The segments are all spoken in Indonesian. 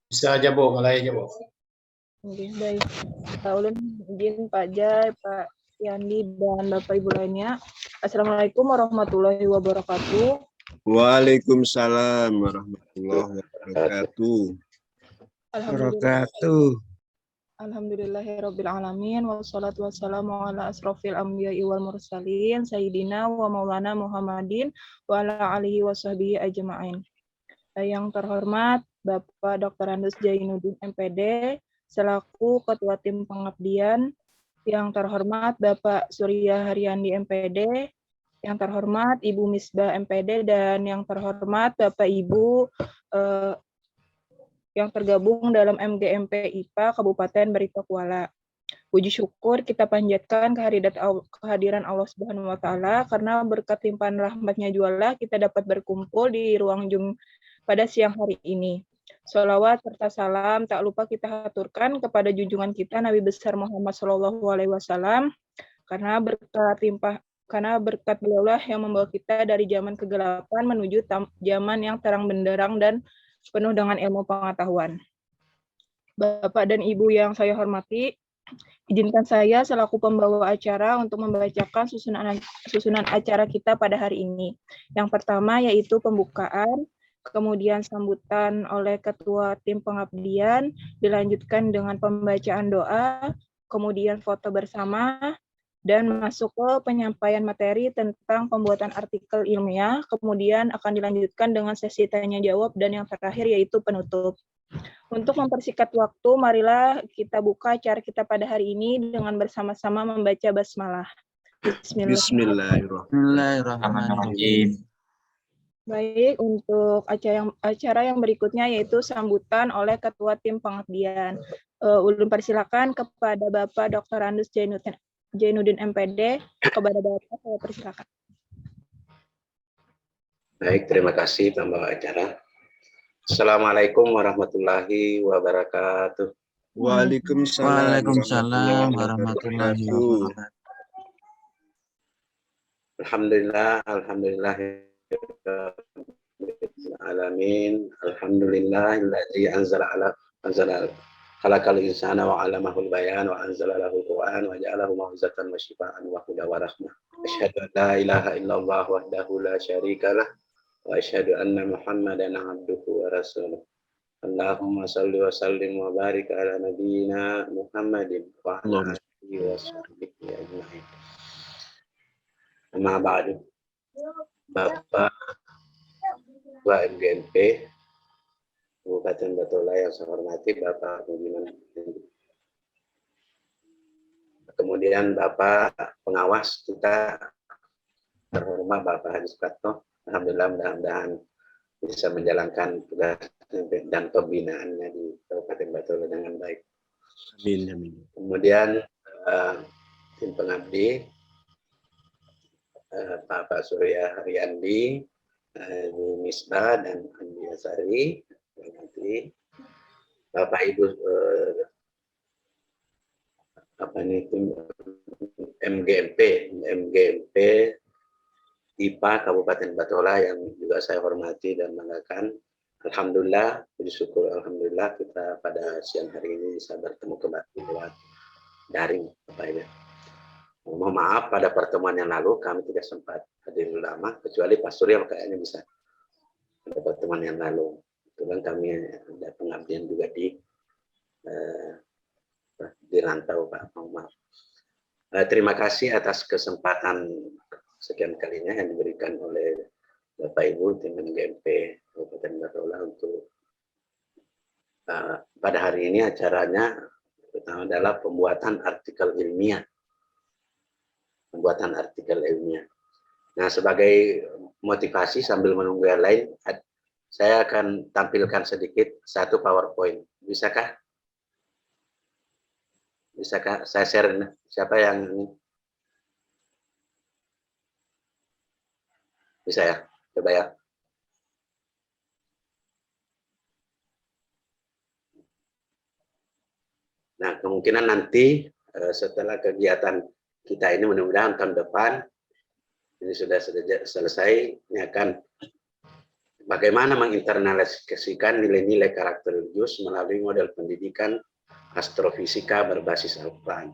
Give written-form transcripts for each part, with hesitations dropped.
Bisa aja, Bu. Mulai aja, Bu. Oke, baik. Ulun izin Pak Jai, Pak Yandi, dan Bapak Ibu lainnya. Assalamualaikum warahmatullahi wabarakatuh. Waalaikumsalam warahmatullahi wabarakatuh. Alhamdulillahirrabbilalamin. Wassalatu wassalamu ala asrofil anbiya'i wal mursalin. Sayyidina wa maulana Muhammadin wa ala alihi wa sahbihi ajma'in. Yang terhormat Bapak Dr. Andes Jainuddin MPD, selaku Ketua Tim Pengabdian. Yang terhormat Bapak Surya Haryandi MPD, yang terhormat Ibu Misbah MPD, dan yang terhormat Bapak Ibu yang tergabung dalam MGMP IPA Kabupaten Barito Kuala. Puji syukur kita panjatkan kehadiran Allah Subhanahu wa Ta'ala, karena berkat limpahan rahmatnya jualah kita dapat berkumpul di ruang Zoom pada siang hari ini. Sholawat serta salam tak lupa kita haturkan kepada junjungan kita Nabi besar Muhammad SAW, karena berkat beliaulah yang membawa kita dari zaman kegelapan menuju zaman yang terang benderang dan penuh dengan ilmu pengetahuan. Bapak dan Ibu yang saya hormati, izinkan saya selaku pembawa acara untuk membacakan susunan acara kita pada hari ini. Yang pertama yaitu pembukaan, kemudian sambutan oleh Ketua Tim Pengabdian, dilanjutkan dengan pembacaan doa, kemudian foto bersama, dan masuk ke penyampaian materi tentang pembuatan artikel ilmiah, kemudian akan dilanjutkan dengan sesi tanya-jawab, dan yang terakhir yaitu penutup. Untuk mempersingkat waktu, marilah kita buka acara kita pada hari ini dengan bersama-sama membaca basmalah. Bismillahirrahmanirrahim. Baik, untuk acara yang berikutnya yaitu sambutan oleh Ketua Tim Pengabdian. Ulun persilakan kepada Bapak Dr. Andes Jainuddin MPD. Kepada Bapak saya persilakan. Baik, terima kasih pembawa acara. Assalamualaikum warahmatullahi wabarakatuh. Waalaikumsalam warahmatullahi wabarakatuh. Alhamdulillahirrahmanirrahim. Alhamdulillahilladzi anzala khalaqal insana wa 'allamahul bayan wa anzala lahul qur'an wa ja'alahu mau'izatan wa shifaa'an wa hudan wa rahmah. Asyhadu an la ilaha illallah wahdahu la syarikalah wa asyhadu anna Muhammadan 'abduhu wa rasuluh. Allahumma shalli wa sallim wa barik ala nabiyyina Muhammadin wa ala alihi wa sahbihi ajma'in. Amma ba'du. Bapak Ketua MGMP Kabupaten Batola yang saya hormati, Bapak Pimpinan, kemudian Bapak pengawas kita terhormat Bapak Haji Sukarto. Alhamdulillah, mudah-mudahan bisa menjalankan tugas dan pembinaannya di Kabupaten Batola dengan baik. Amin. Kemudian tim pengabdi, Bapak Surya Haryandi, Bu Misbah dan Andi Asari, nanti Bapak Ibu MGMP IPA Kabupaten Batola yang juga saya hormati dan banggakan. Alhamdulillah, puji syukur alhamdulillah kita pada siang hari ini bisa bertemu kembali lewat daring, Bapak Ibu. Mohon maaf pada pertemuan yang lalu kami tidak sempat hadir lama, kecuali Pak Surya kayaknya bisa pada pertemuan yang lalu. Kebetulan kami ada pengabdian juga di rantau, Pak. Mohon maaf. Terima kasih atas kesempatan sekian kalinya yang diberikan oleh Bapak Ibu tim MGMP Kabupaten Batola untuk pada hari ini acaranya pertama adalah pembuatan artikel ilmiah. Nah, sebagai motivasi sambil menunggu yang lain, saya akan tampilkan sedikit satu PowerPoint. Bisakah? Bisakah saya share? Siapa yang ini? Bisa ya? Coba ya. Nah, kemungkinan nanti setelah kegiatan kita ini mudah-mudahan tahun depan ini sudah selesai, ini akan bagaimana menginternalisasikan nilai-nilai karakter religius melalui model pendidikan astrofisika berbasis Al-Quran.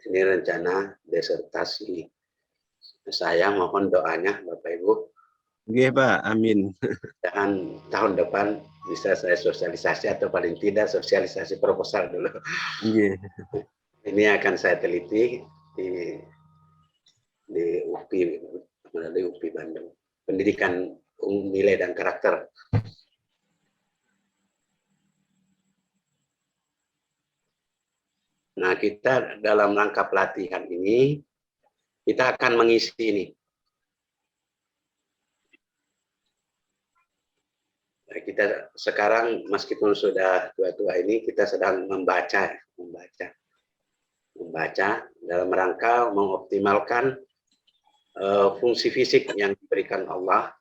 Ini rencana disertasi saya, mohon doanya Bapak Ibu. Oke Pak, amin. Dan tahun depan bisa saya sosialisasi atau paling tidak sosialisasi proposal dulu. Iya. Ini akan saya teliti di UPI, melalui UPI Bandung. Pendidikan nilai dan karakter. Nah, kita dalam rangka pelatihan ini, kita akan mengisi ini. Nah, kita sekarang meskipun sudah tua-tua ini, kita sedang membaca dalam rangka mengoptimalkan fungsi fisik yang diberikan Allah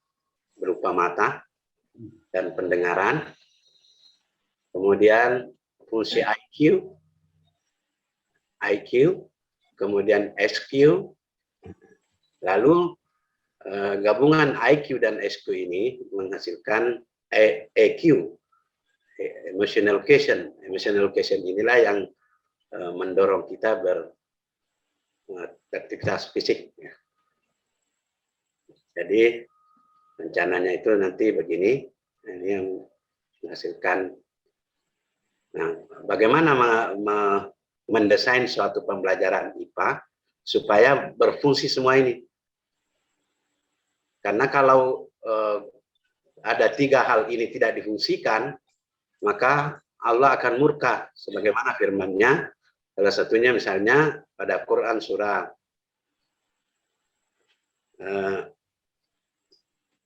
berupa mata dan pendengaran, kemudian fungsi IQ, kemudian SQ, lalu gabungan IQ dan SQ ini menghasilkan EQ, emotional quotient. Emotional quotient inilah yang mendorong kita beraktivitas fisik. Jadi rencananya itu nanti begini, ini yang menghasilkan. Nah, bagaimana mendesain suatu pembelajaran IPA supaya berfungsi semua ini? Karena kalau ada 3 hal ini tidak difungsikan, maka Allah akan murka, sebagaimana firman-Nya. Salah satunya misalnya pada Quran surah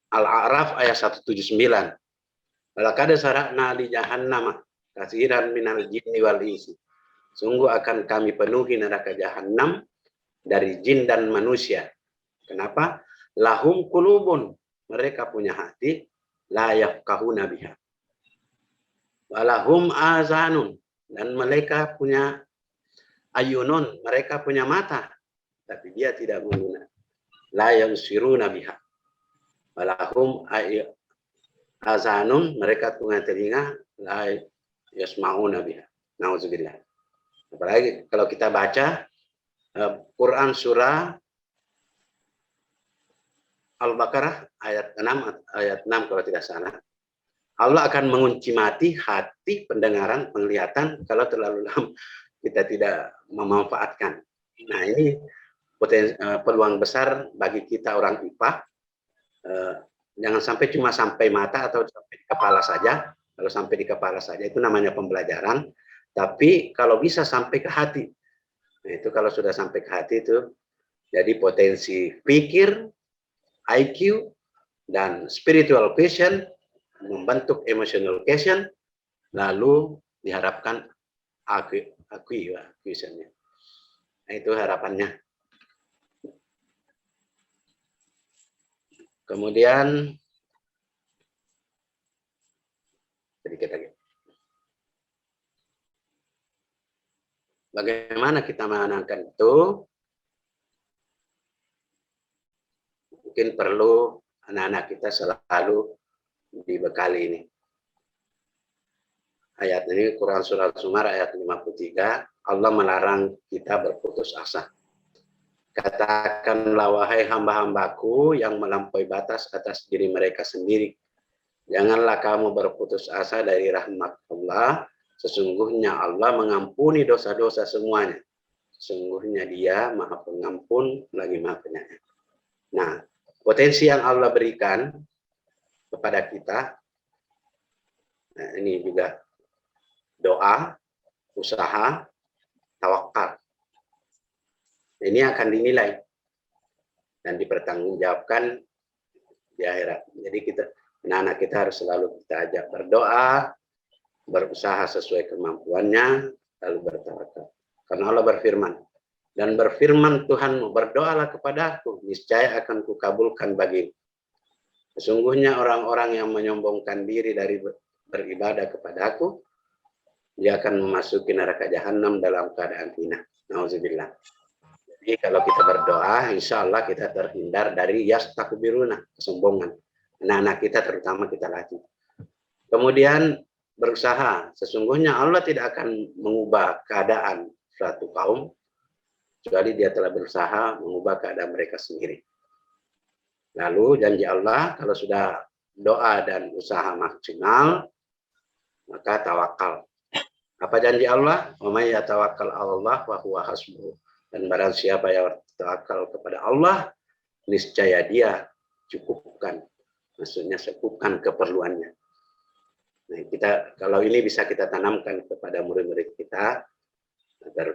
Al-A'raf ayat 179. Walaqad sara'na li jahannam katsiran minal jinni wal insi. Sungguh akan kami penuhi neraka jahanam dari jin dan manusia. Kenapa? Lahum qulubun, mereka punya hati, la yafqahuna biha. Walahum azanun, dan mereka punya ayunun, mereka punya mata, tapi dia tidak menggunakan. La yabsiruna biha. Walahum azanun, mereka punya telinga, la yasma'una biha. Nauzubillah. Apalagi kalau kita baca Quran surah Al-Baqarah ayat 6 kalau tidak salah. Allah akan mengunci mati hati, pendengaran, penglihatan kalau terlalu lama kita tidak memanfaatkan. Nah, ini peluang besar bagi kita orang IPA. Jangan sampai cuma sampai mata atau sampai di kepala saja. Kalau sampai di kepala saja itu namanya pembelajaran. Tapi kalau bisa sampai ke hati. Nah, itu kalau sudah sampai ke hati itu jadi potensi pikir, IQ, dan spiritual quotient membentuk emotional quotient, lalu diharapkan quotient-nya. Nah, itu harapannya. Kemudian sedikit lagi. Bagaimana kita menanamkan itu? Mungkin perlu anak-anak kita selalu dibekali ini. Ayat ini Quran Surah Zumar ayat 53, Allah melarang kita berputus asa. Katakanlah wahai hamba-hambaku yang melampaui batas atas diri mereka sendiri. Janganlah kamu berputus asa dari rahmat Allah. Sesungguhnya Allah mengampuni dosa-dosa semuanya. Sesungguhnya Dia Maha Pengampun lagi Maha Penyayang. Nah, potensi yang Allah berikan kepada kita, nah ini juga doa, usaha, tawakal. Ini akan dinilai dan dipertanggungjawabkan di akhirat. Jadi anak-anak kita harus selalu kita ajak berdoa, berusaha sesuai kemampuannya, lalu bertawakal. Karena Allah berfirman, dan berfirman Tuhanmu, berdoalah kepadaku, niscaya akan kukabulkan bagimu. Sesungguhnya orang-orang yang menyombongkan diri dari beribadah kepadaku, dia akan memasuki neraka jahanam dalam keadaan hina. Nauzubillah. Jadi kalau kita berdoa, insya Allah kita terhindar dari yastakbiruna, kesombongan. anak-anak kita terutama kita latih. Kemudian berusaha, sesungguhnya Allah tidak akan mengubah keadaan suatu kaum kecuali dia telah berusaha mengubah keadaan mereka sendiri. Lalu janji Allah, kalau sudah doa dan usaha maksimal, maka tawakal. Apa janji Allah? Wa may yatawakkal 'alallah wa huwa hasbuh. Dan barang siapa yang bertawakal kepada Allah, niscaya dia cukupkan. Maksudnya cukupkan keperluannya. Nah, kalau ini bisa kita tanamkan kepada murid-murid kita, agar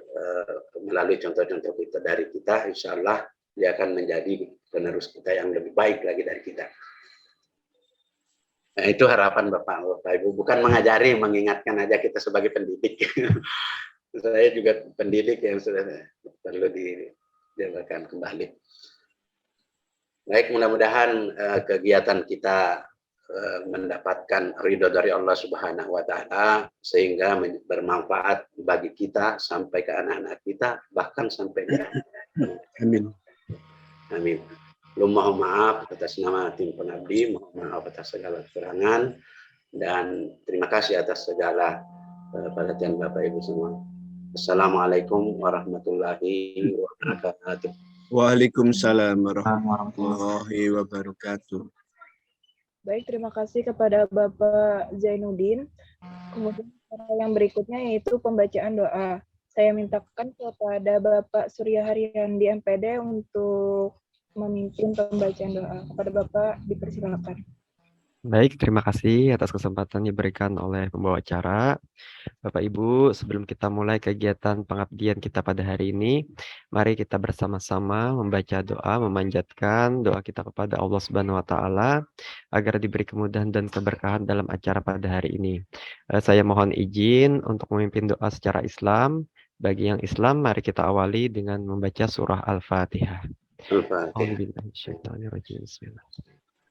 melalui contoh-contoh kita dari kita, insya Allah dia akan menjadi penerus kita yang lebih baik lagi dari kita. Nah, itu harapan Bapak Ibu, bukan mengajari, mengingatkan aja kita sebagai pendidik. Saya juga pendidik yang sudah perlu dijabarkan kembali. Baik, mudah-mudahan kegiatan kita mendapatkan ridho dari Allah Subhanahu wa taala sehingga bermanfaat bagi kita sampai ke anak-anak kita, bahkan sampai ke Amin. Amin. Mohon maaf atas nama tim pengabdi, mohon maaf atas segala kekurangan, dan terima kasih atas segala perhatian Bapak Ibu semua. Assalamualaikum warahmatullahi wabarakatuh. Waalaikumsalam warahmatullahi wabarakatuh. Baik, terima kasih kepada Bapak Zainuddin. Kemudian yang berikutnya yaitu pembacaan doa. Saya mintakan kepada Bapak Surya Haryandi MPD untuk memimpin pembacaan doa. Kepada Bapak dipersilakan. Baik, terima kasih atas kesempatan yang diberikan oleh pembawa acara. Bapak Ibu, sebelum kita mulai kegiatan pengabdian kita pada hari ini, mari kita bersama-sama membaca doa, memanjatkan doa kita kepada Allah Subhanahu wa taala agar diberi kemudahan dan keberkahan dalam acara pada hari ini. Saya mohon izin untuk memimpin doa secara Islam. Bagi yang Islam, mari kita awali dengan membaca surah Al-Fatihah. A'udzubillahi Bismillah.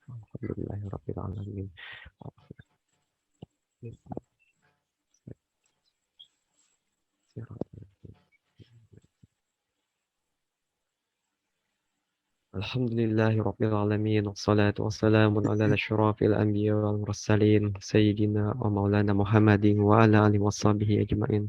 Alhamdulillahirabbil alamin. Alhamdulillahirabbil alamin. Wassalatu wassalamu ala asyrafil anbiya wal mursalin sayyidina wa maulana Muhammadin wa ala alihi washabihi ajmain.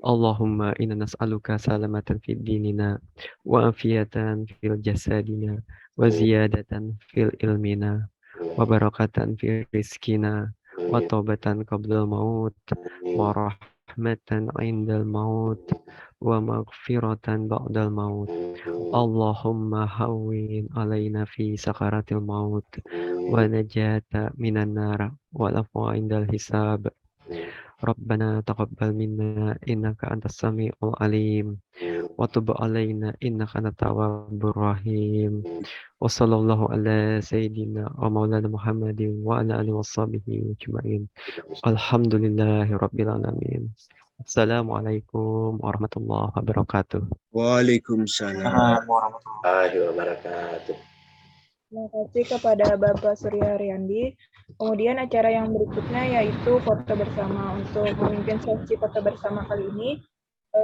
Allahumma inna nas'aluka salamatan fid dinina wa afiyatan fil jasadina wa ziyadatan fil ilmina wa barakatan fil rizkina wa taubatan qablal maut wa rahmatan indal maut wa maghfiratan ba'dal maut. Allahumma hawwin alaina fi sakaratil maut wa najata minan nar wa afwa indal hisab. Rabbana taqabbal minna innaka antas samiul alim wa tub alaina innaka antat tawwabur rahim. Wa sallallahu ala sayyidina wa maulana Muhammadin wa ala alihi washabihi ajmain. Alhamdulillahirabbil alamin. Assalamualaikum warahmatullahi wabarakatuh. Waalaikumsalam warahmatullahi wabarakatuh. Terima kasih kepada Bapak Surya Haryandi. Kemudian acara yang berikutnya yaitu foto bersama. Untuk memimpin sesi foto bersama kali ini,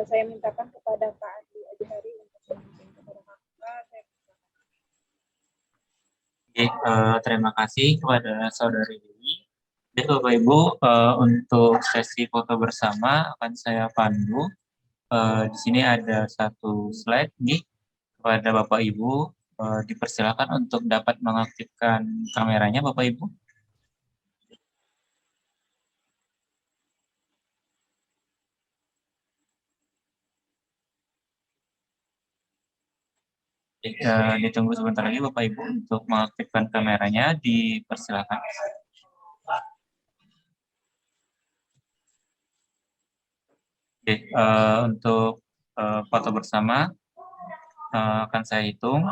saya mintakan kepada Pak Adi Ajhari untuk memimpin. Kepada Kakak, saya terima kasih kepada Saudari Dewi. Jadi Bapak Ibu, untuk sesi foto bersama akan saya pandu. Di sini ada satu slide nih kepada Bapak Ibu. Dipersilakan untuk dapat mengaktifkan kameranya Bapak Ibu. Ditunggu sebentar lagi Bapak Ibu untuk mengaktifkan kameranya, dipersilakan. Oke, untuk foto bersama akan saya hitung.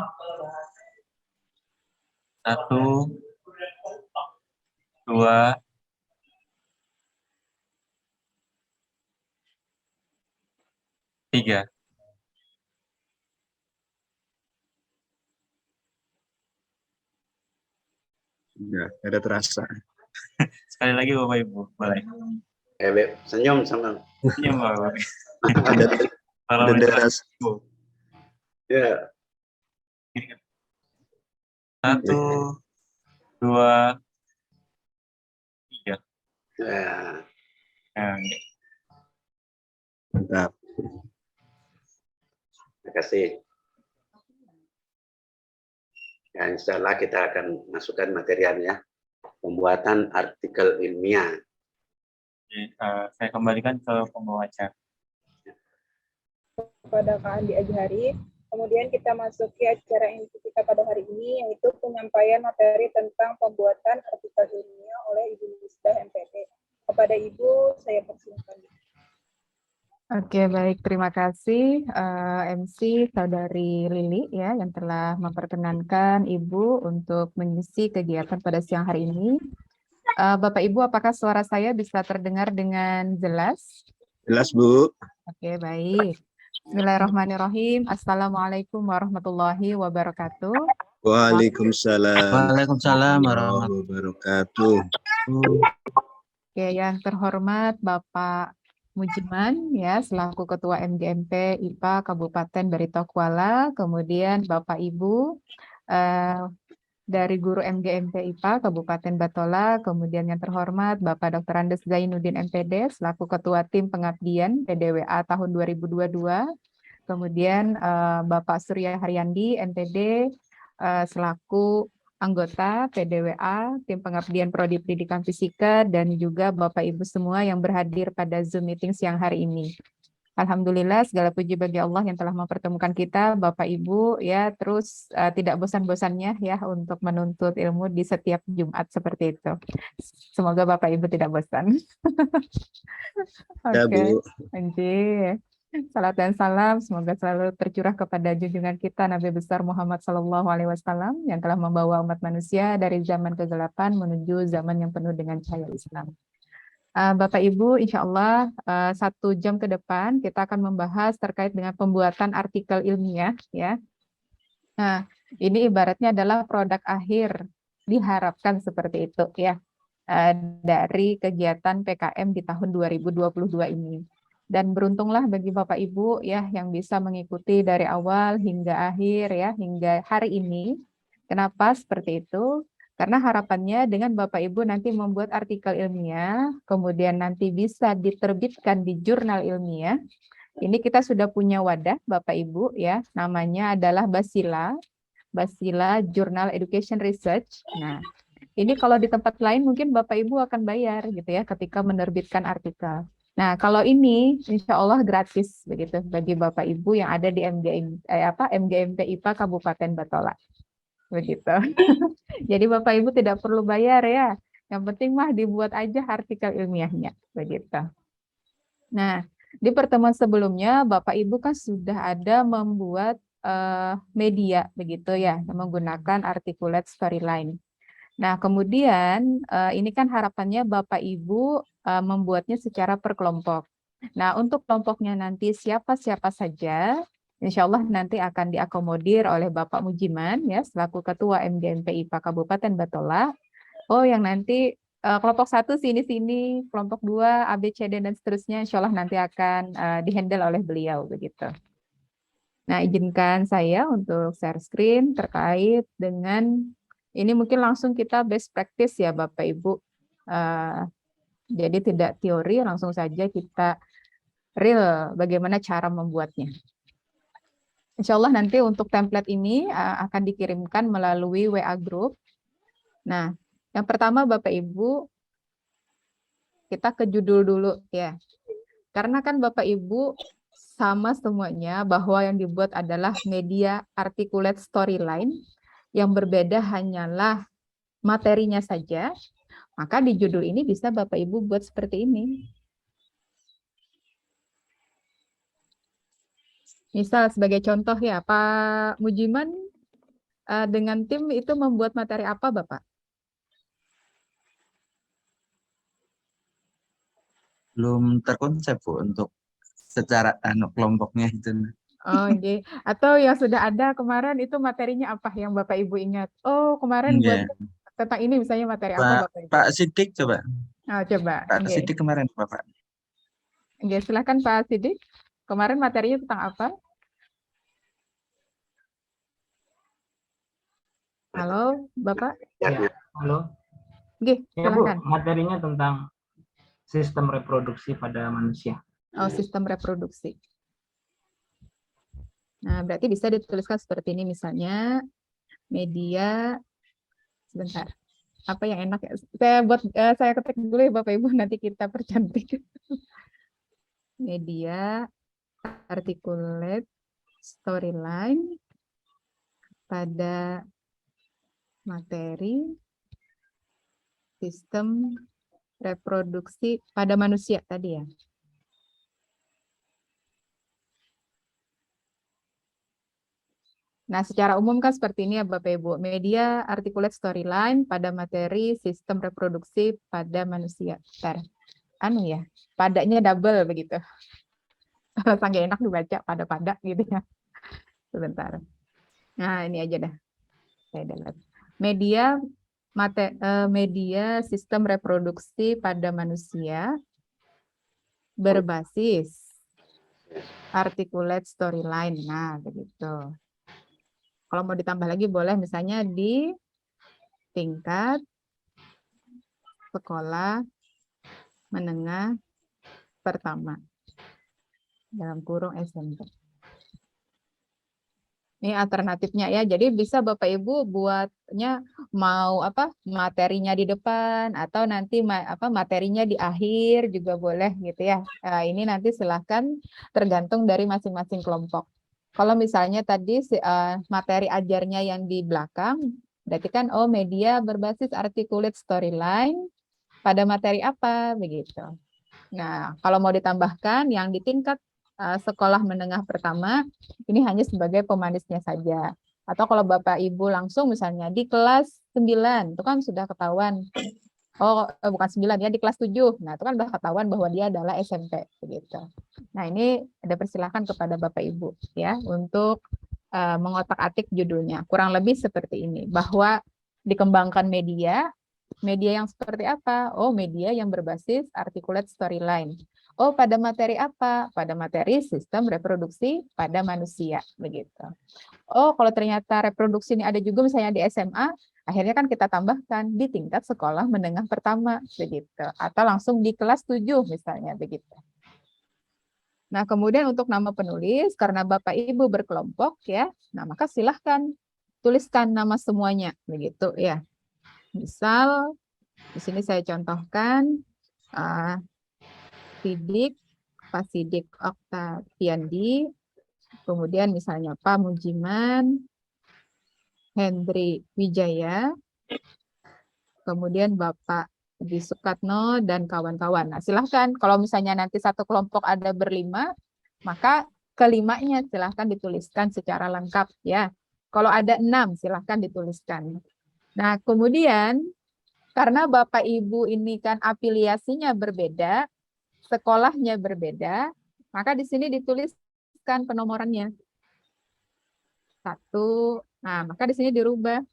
1, 2, 3. Sudah, ada terasa. Sekali lagi Bapak Ibu, boleh. Senyum sama. Senyum Bapak. Ada terasa. Ya. 1, 2, 3. Ya, Nah, Mantap. terima kasih. Ya, insya Allah kita akan masukkan materialnya. Pembuatan artikel ilmiah. Oke, saya kembalikan ke pembawa acara. Kepada Kak Andi Azhari. Kemudian kita masuki acara inti kita pada hari ini, yaitu penyampaian materi tentang pembuatan artikel ilmiah oleh Ibu Misbah MPD. Kepada Ibu, saya persilakan. Oke, baik. Terima kasih MC Saudari Lili ya yang telah memperkenankan Ibu untuk mengisi kegiatan pada siang hari ini. Bapak Ibu, apakah suara saya bisa terdengar dengan jelas? Jelas, Bu. Oke, baik. Bismillahirrahmanirrahim. Assalamualaikum warahmatullahi wabarakatuh. Waalaikumsalam. Waalaikumsalam warahmatullahi wabarakatuh. Oke, yang terhormat Bapak Mujiman ya selaku Ketua MGMP IPA Kabupaten Barito Kuala, kemudian Bapak Ibu dari Guru MGMP IPA Kabupaten Batola, kemudian yang terhormat Bapak Dr. Andes Zainuddin MPD selaku Ketua Tim Pengabdian PDWA tahun 2022, kemudian Bapak Surya Haryandi MPD selaku anggota PDWA, Tim Pengabdian Prodi Pendidikan Fisika, dan juga Bapak Ibu semua yang berhadir pada Zoom meeting siang hari ini. Alhamdulillah, segala puji bagi Allah yang telah mempertemukan kita, Bapak Ibu, ya terus tidak bosan-bosannya ya untuk menuntut ilmu di setiap Jumat seperti itu. Semoga Bapak Ibu tidak bosan. Ya, Oke, Bu. anjir. Salat dan salam semoga selalu tercurah kepada junjungan kita Nabi besar Muhammad SAW yang telah membawa umat manusia dari zaman kegelapan menuju zaman yang penuh dengan cahaya Islam. Bapak Ibu, insya Allah 1 jam ke depan kita akan membahas terkait dengan pembuatan artikel ilmiah ya. Nah, ini ibaratnya adalah produk akhir diharapkan seperti itu ya dari kegiatan PKM di tahun 2022 ini. Dan beruntunglah bagi Bapak Ibu ya yang bisa mengikuti dari awal hingga akhir ya hingga hari ini. Kenapa seperti itu? Karena harapannya dengan Bapak Ibu nanti membuat artikel ilmiah, kemudian nanti bisa diterbitkan di jurnal ilmiah. Ini kita sudah punya wadah Bapak Ibu ya, namanya adalah Basila Journal Education Research. Nah, ini kalau di tempat lain mungkin Bapak Ibu akan bayar gitu ya ketika menerbitkan artikel. Nah, kalau ini insya Allah gratis begitu bagi Bapak Ibu yang ada di MGMP IPA Kabupaten Batola. Begitu. Jadi Bapak Ibu tidak perlu bayar ya. Yang penting mah dibuat aja artikel ilmiahnya, begitu. Nah, di pertemuan sebelumnya Bapak Ibu kan sudah ada membuat media begitu ya, menggunakan articulate storyline. Nah, kemudian ini kan harapannya Bapak Ibu membuatnya secara per kelompok. Nah, untuk kelompoknya nanti siapa-siapa saja, insya Allah nanti akan diakomodir oleh Bapak Mujiman, ya selaku Ketua MGMP IPA Kabupaten Batola. Oh, yang nanti kelompok 1 sini-sini, kelompok 2, A, B, C, D, dan seterusnya, insya Allah nanti akan dihandle oleh beliau, begitu. Nah, izinkan saya untuk share screen terkait dengan ini mungkin langsung kita best practice ya Bapak Ibu. Jadi tidak teori, langsung saja kita real bagaimana cara membuatnya. Insya Allah nanti untuk template ini akan dikirimkan melalui WA Group. Nah, yang pertama Bapak Ibu, kita ke judul dulu ya. Karena kan Bapak Ibu sama semuanya bahwa yang dibuat adalah media articulate storyline, yang berbeda hanyalah materinya saja, maka di judul ini bisa Bapak Ibu buat seperti ini. Misal sebagai contoh ya, Pak Mujiman dengan tim itu membuat materi apa Bapak? Belum terkonsep Bu untuk secara kelompoknya itu. Oh, okay. Atau yang sudah ada kemarin itu materinya apa yang Bapak Ibu ingat? Oh, kemarin buat tentang ini misalnya materi apa Bapak Ibu? Pak Sidik coba. Oh, coba. Pak Sidik kemarin Bapak. Oke, silakan Pak Sidik. Kemarin materinya tentang apa? Halo, Bapak? Ya. Halo. Oke, Ya Bu, silakan. materinya tentang sistem reproduksi pada manusia. Oh, sistem reproduksi. Nah, berarti bisa dituliskan seperti ini misalnya media, sebentar. Apa yang enak ya? Saya ketik dulu ya Bapak Ibu, nanti kita percantik. Media articulate storyline pada materi sistem reproduksi pada manusia tadi ya. Nah, secara umum kan seperti ini ya Bapak Ibu. Media articulate storyline pada materi sistem reproduksi pada manusia. Bentar. Anu ya, padanya double begitu. Sangat enak dibaca pada gitu ya. Sebentar. Nah, ini aja dah. Saya delete. Media sistem reproduksi pada manusia berbasis articulate storyline. Nah, begitu. Kalau mau ditambah lagi boleh misalnya di tingkat sekolah menengah pertama dalam kurung SMP. Ini alternatifnya ya. Jadi bisa Bapak Ibu buatnya mau apa materinya di depan atau nanti materinya di akhir juga boleh gitu ya. Ini nanti silahkan tergantung dari masing-masing kelompok. Kalau misalnya tadi materi ajarnya yang di belakang, berarti kan media berbasis articulate storyline pada materi apa begitu. Nah, kalau mau ditambahkan yang di tingkat sekolah menengah pertama, ini hanya sebagai pemanisnya saja. Atau kalau Bapak Ibu langsung misalnya di kelas 9, itu kan sudah ketahuan. Bukan 9 ya, di kelas 7. Nah, itu kan sudah ketahuan bahwa dia adalah SMP begitu. Nah, ini ada persilakan kepada Bapak Ibu ya untuk mengotak-atik judulnya. Kurang lebih seperti ini, bahwa dikembangkan media yang seperti apa? Media yang berbasis articulate storyline. Pada materi apa? Pada materi sistem reproduksi pada manusia, begitu. Kalau ternyata reproduksi ini ada juga misalnya di SMA, akhirnya kan kita tambahkan di tingkat sekolah menengah pertama, begitu. Atau langsung di kelas 7 misalnya, begitu. Nah, kemudian untuk nama penulis, karena Bapak Ibu berkelompok ya, nah maka silahkan tuliskan nama semuanya, begitu ya. Misal, di sini saya contohkan, Sidik, Pak Sidik Oktaviandi, kemudian misalnya Pak Mujiman, Hendri Wijaya, kemudian Bapak Edi Sukatno, dan kawan-kawan. Nah, silahkan kalau misalnya nanti satu kelompok ada berlima, maka kelimanya silahkan dituliskan secara lengkap ya. Kalau ada 6, silahkan dituliskan. Nah, kemudian karena Bapak Ibu ini kan afiliasinya berbeda, sekolahnya berbeda, maka di sini dituliskan penomorannya. 1, nah maka di sini dirubah.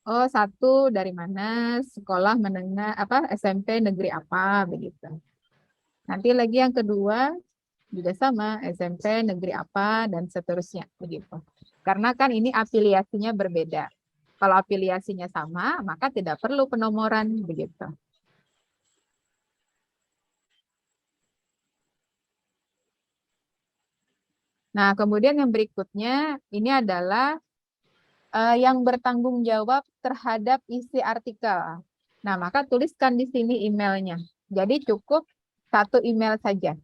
1 dari mana, sekolah menengah SMP negeri apa begitu. Nanti lagi yang kedua juga sama, SMP negeri apa dan seterusnya begitu. Karena kan ini afiliasinya berbeda. Kalau afiliasinya sama, maka tidak perlu penomoran begitu. Nah, kemudian yang berikutnya ini adalah yang bertanggung jawab terhadap isi artikel. Nah, maka tuliskan di sini emailnya. Jadi cukup 1 email saja.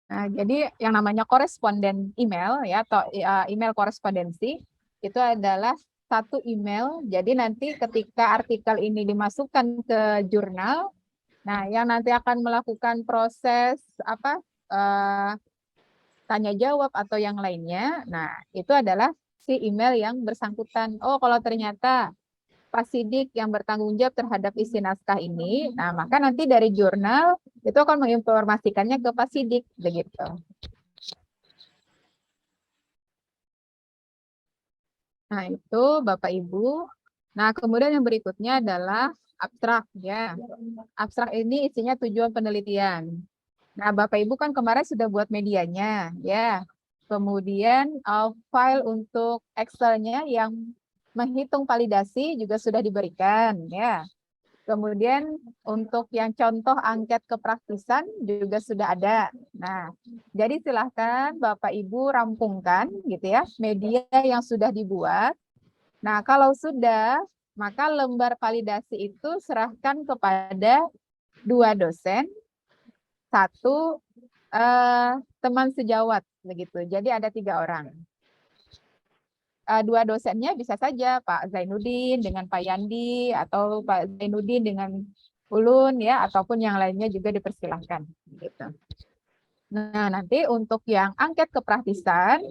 Nah, jadi yang namanya koresponden email ya atau email korespondensi itu adalah 1 email. Jadi nanti ketika artikel ini dimasukkan ke jurnal, nah yang nanti akan melakukan proses tanya jawab atau yang lainnya, nah itu adalah si email yang bersangkutan. Kalau ternyata Pak Sidik yang bertanggung jawab terhadap isi naskah ini, nah maka nanti dari jurnal itu akan menginformasikannya ke Pak Sidik begitu. Nah, itu Bapak Ibu. Nah, kemudian yang berikutnya adalah abstrak ya. Abstrak ini isinya tujuan penelitian. Nah, Bapak Ibu kan kemarin sudah buat medianya ya. Kemudian file untuk Excel-nya yang menghitung validasi juga sudah diberikan ya. Kemudian untuk yang contoh angket kepraktisan juga sudah ada. Nah, jadi silahkan Bapak Ibu rampungkan gitu ya media yang sudah dibuat. Nah, kalau sudah, maka lembar validasi itu serahkan kepada 2 dosen, 1 teman sejawat begitu. Jadi ada 3 orang. 2 dosennya bisa saja Pak Zainuddin dengan Pak Yandi atau Pak Zainuddin dengan Ulun ya, ataupun yang lainnya juga dipersilahkan. Gitu. Nah, nanti untuk yang angket kepraktisan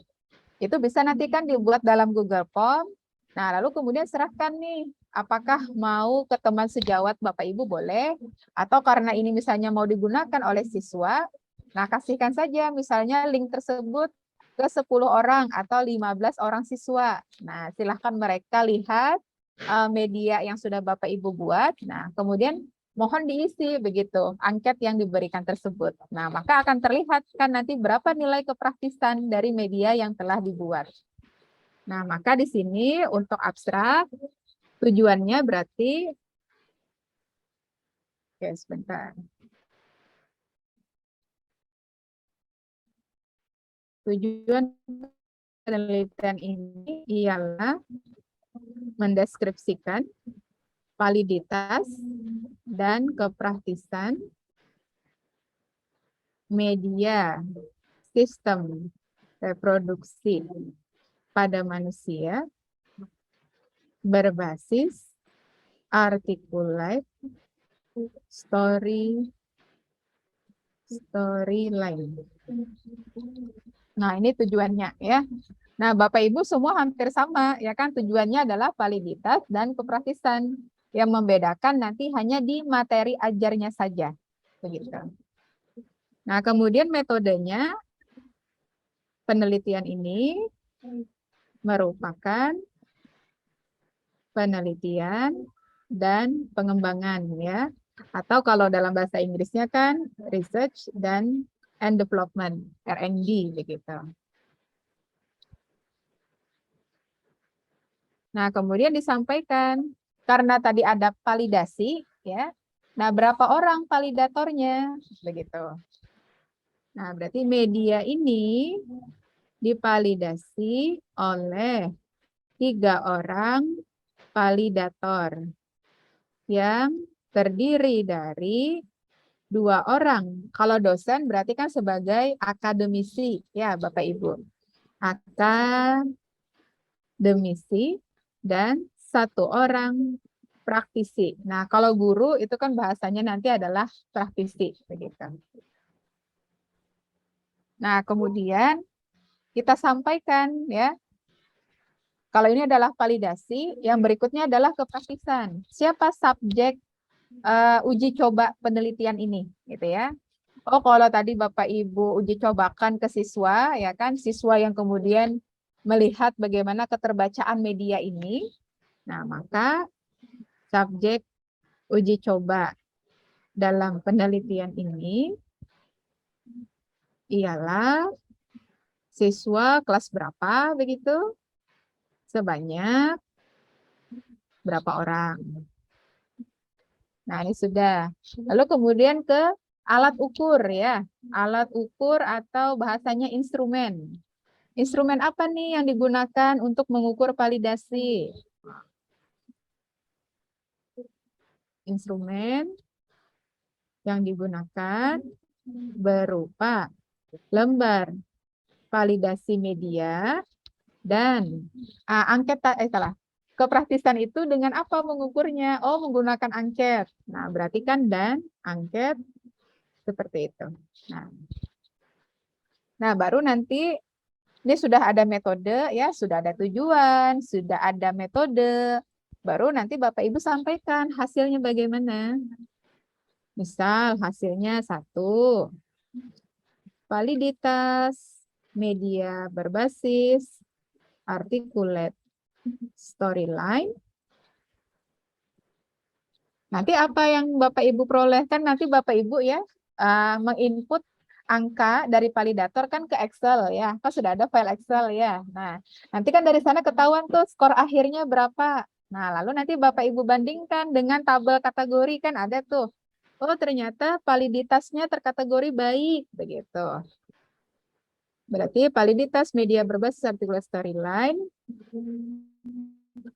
itu bisa nanti kan dibuat dalam Google Form. Nah, lalu kemudian serahkan nih, apakah mau ke teman sejawat Bapak Ibu boleh, atau karena ini misalnya mau digunakan oleh siswa, nah kasihkan saja misalnya link tersebut ke 10 orang atau 15 orang siswa. Nah, silahkan mereka lihat media yang sudah Bapak Ibu buat. Nah, kemudian mohon diisi begitu angket yang diberikan tersebut. Nah, maka akan terlihat kan nanti berapa nilai kepraktisan dari media yang telah dibuat. Nah, maka di sini untuk abstrak tujuannya berarti sebentar. Tujuan penelitian ini ialah mendeskripsikan validitas dan kepraktisan media sistem reproduksi pada manusia berbasis articulate storyline. Nah, ini tujuannya ya. Nah, Bapak Ibu semua hampir sama ya kan, tujuannya adalah validitas dan kepraktisan. Yang membedakan nanti hanya di materi ajarnya saja. Begitu. Nah, kemudian metodenya penelitian ini merupakan penelitian dan pengembangan ya. Atau kalau dalam bahasa Inggrisnya kan research and development, R&D begitu. Nah, kemudian disampaikan karena tadi ada validasi ya. Nah, berapa orang validatornya begitu. Nah, berarti media ini divalidasi oleh 3 orang validator yang terdiri dari 2 orang. Kalau dosen berarti kan sebagai akademisi ya Bapak Ibu. Akademisi dan 1 orang praktisi. Nah, kalau guru itu kan bahasanya nanti adalah praktisi begitu. Nah, kemudian kita sampaikan ya. Kalau ini adalah validasi, yang berikutnya adalah kepraktisan. Siapa subjek uji coba penelitian ini gitu ya. Oh, kalau tadi Bapak Ibu uji cobakan ke siswa ya kan, siswa yang kemudian melihat bagaimana keterbacaan media ini. Nah, maka subjek uji coba dalam penelitian ini ialah siswa kelas berapa begitu? Sebanyak berapa orang? Nah, ini sudah. Lalu kemudian ke alat ukur ya. Alat ukur atau bahasanya instrumen. Instrumen apa nih yang digunakan untuk mengukur validasi? Instrumen yang digunakan berupa lembar validasi media dan kepraktisan itu dengan apa mengukurnya? Oh, menggunakan angket. Nah, berarti kan dan angket seperti itu. Nah, baru nanti ini sudah ada metode ya, sudah ada tujuan, sudah ada metode. Baru nanti Bapak Ibu sampaikan hasilnya bagaimana. Misal hasilnya 1, validitas media berbasis articulate storyline. Nanti apa yang Bapak Ibu perolehkan, nanti Bapak Ibu ya menginput angka dari validator kan ke Excel ya, kan sudah ada file Excel ya. Nah, nanti kan dari sana ketahuan tuh skor akhirnya berapa. Nah, lalu nanti Bapak Ibu bandingkan dengan tabel kategori kan ada tuh. Oh, ternyata validitasnya terkategori baik begitu. Berarti validitas media berbasis artikel storyline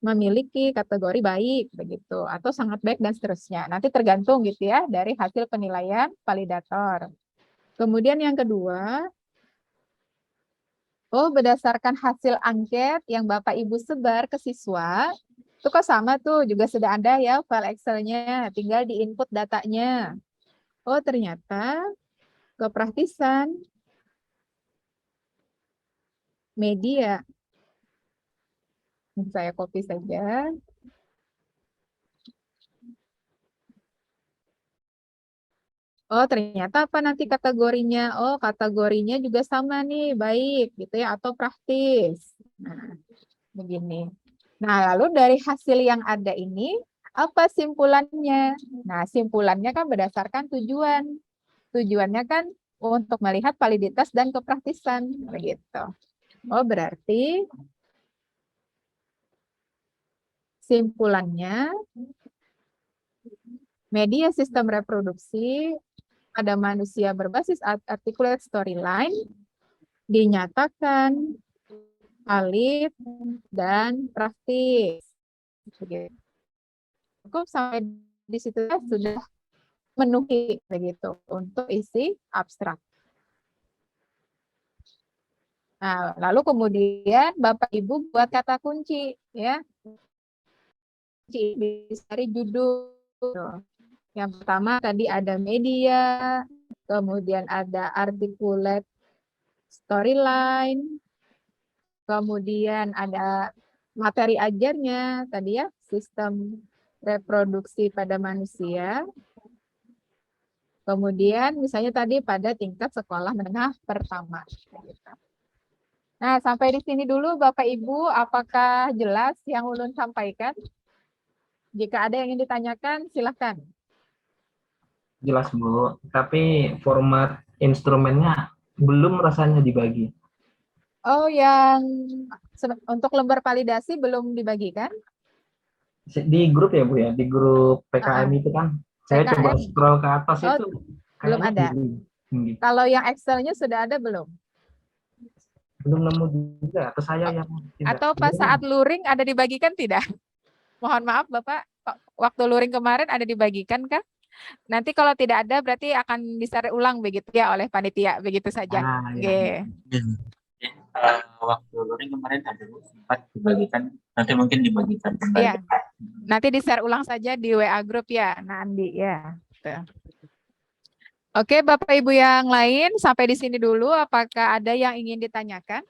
memiliki kategori baik begitu atau sangat baik dan seterusnya. Nanti tergantung gitu ya dari hasil penilaian validator. Kemudian yang kedua, berdasarkan hasil angket yang Bapak Ibu sebar ke siswa, itu kok sama tuh juga sudah ada ya file Excel-nya, tinggal di-input datanya. Oh, ternyata kepraktisan media. Saya copy saja. Oh, ternyata apa nanti kategorinya? Oh, kategorinya juga sama nih, baik gitu ya, atau praktis. Nah, begini. Nah, lalu dari hasil yang ada ini, apa simpulannya? Nah, simpulannya kan berdasarkan tujuan. Tujuannya kan untuk melihat validitas dan kepraktisan, begitu. Oh, berarti simpulannya media sistem reproduksi pada manusia berbasis articulate storyline dinyatakan valid dan praktis. Cukup sampai di situ sudah memenuhi begitu untuk isi abstrak. Nah, lalu kemudian Bapak Ibu buat kata kunci ya. Kunci bisa dari judul. Yang pertama tadi ada media, kemudian ada articulate storyline, kemudian ada materi ajarnya tadi ya, sistem reproduksi pada manusia. Kemudian misalnya tadi pada tingkat sekolah menengah pertama. Nah, sampai di sini dulu Bapak Ibu, apakah jelas yang Ulun sampaikan? Jika ada yang ingin ditanyakan, silahkan. Jelas Bu, tapi format instrumennya belum rasanya dibagi. Oh, yang untuk lembar validasi belum dibagikan? Di grup ya Bu ya, di grup PKM itu kan. Saya coba PKM? scroll ke atas itu Belum kayaknya ada. tinggi. Kalau yang Excel-nya sudah ada belum? Belum nemu juga, atau saya yang tidak. Atau pas saat luring ada dibagikan tidak? Mohon maaf Bapak, waktu luring kemarin ada dibagikan kah? Nanti kalau tidak ada berarti akan di-share ulang begitu ya oleh panitia, begitu saja. Oke. Waktu luring kemarin ada sempat dibagikan, nanti mungkin dibagikan kembali. Iya. Nanti di-share ulang saja di WA grup ya, Nandi ya. Tuh. Oke, Bapak Ibu yang lain sampai di sini dulu. Apakah ada yang ingin ditanyakan?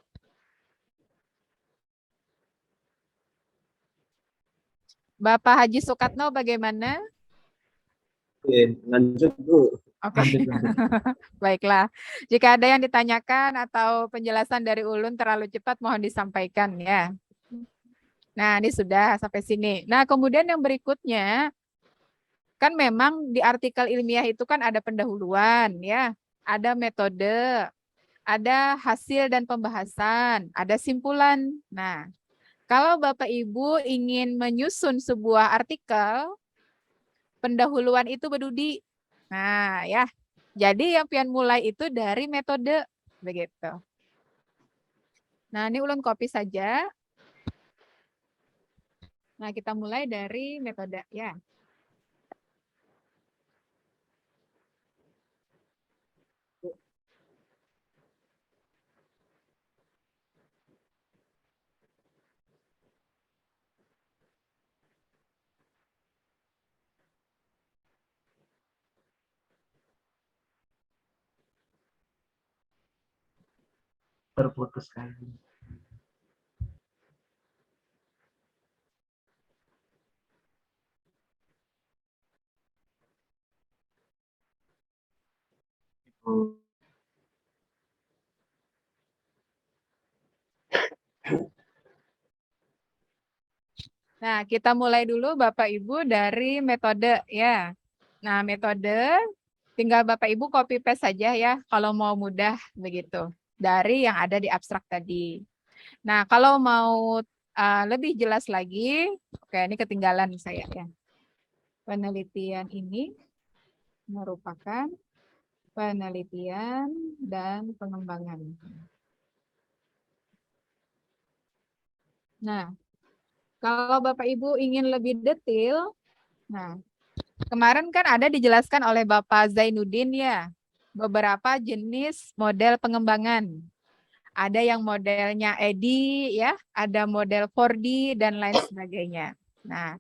Bapak Haji Sukatno bagaimana? Oke, lanjut Bu. Oke, baiklah. Jika ada yang ditanyakan atau penjelasan dari Ulun terlalu cepat, mohon disampaikan ya. Nah, ini sudah sampai sini. Nah, kemudian yang berikutnya, kan memang di artikel ilmiah itu kan ada pendahuluan ya, ada metode, ada hasil dan pembahasan, ada simpulan. Nah, kalau Bapak Ibu ingin menyusun sebuah artikel, pendahuluan itu berdudi. Nah, ya. Jadi yang pian mulai itu dari metode begitu. Nah, ini Ulun copy saja. Nah, kita mulai dari metode ya. Terputus kayak Nah, kita mulai dulu Bapak Ibu dari metode ya. Nah, metode tinggal Bapak Ibu copy paste saja ya kalau mau mudah begitu dari yang ada di abstrak tadi. Nah, kalau mau lebih jelas lagi, oke ini ketinggalan saya ya. Penelitian ini merupakan penelitian dan pengembangan. Nah, kalau Bapak Ibu ingin lebih detail, nah kemarin kan ada dijelaskan oleh Bapak Zainuddin ya, beberapa jenis model pengembangan. Ada yang modelnya EDI ya, ada model 4D dan lain sebagainya. Nah,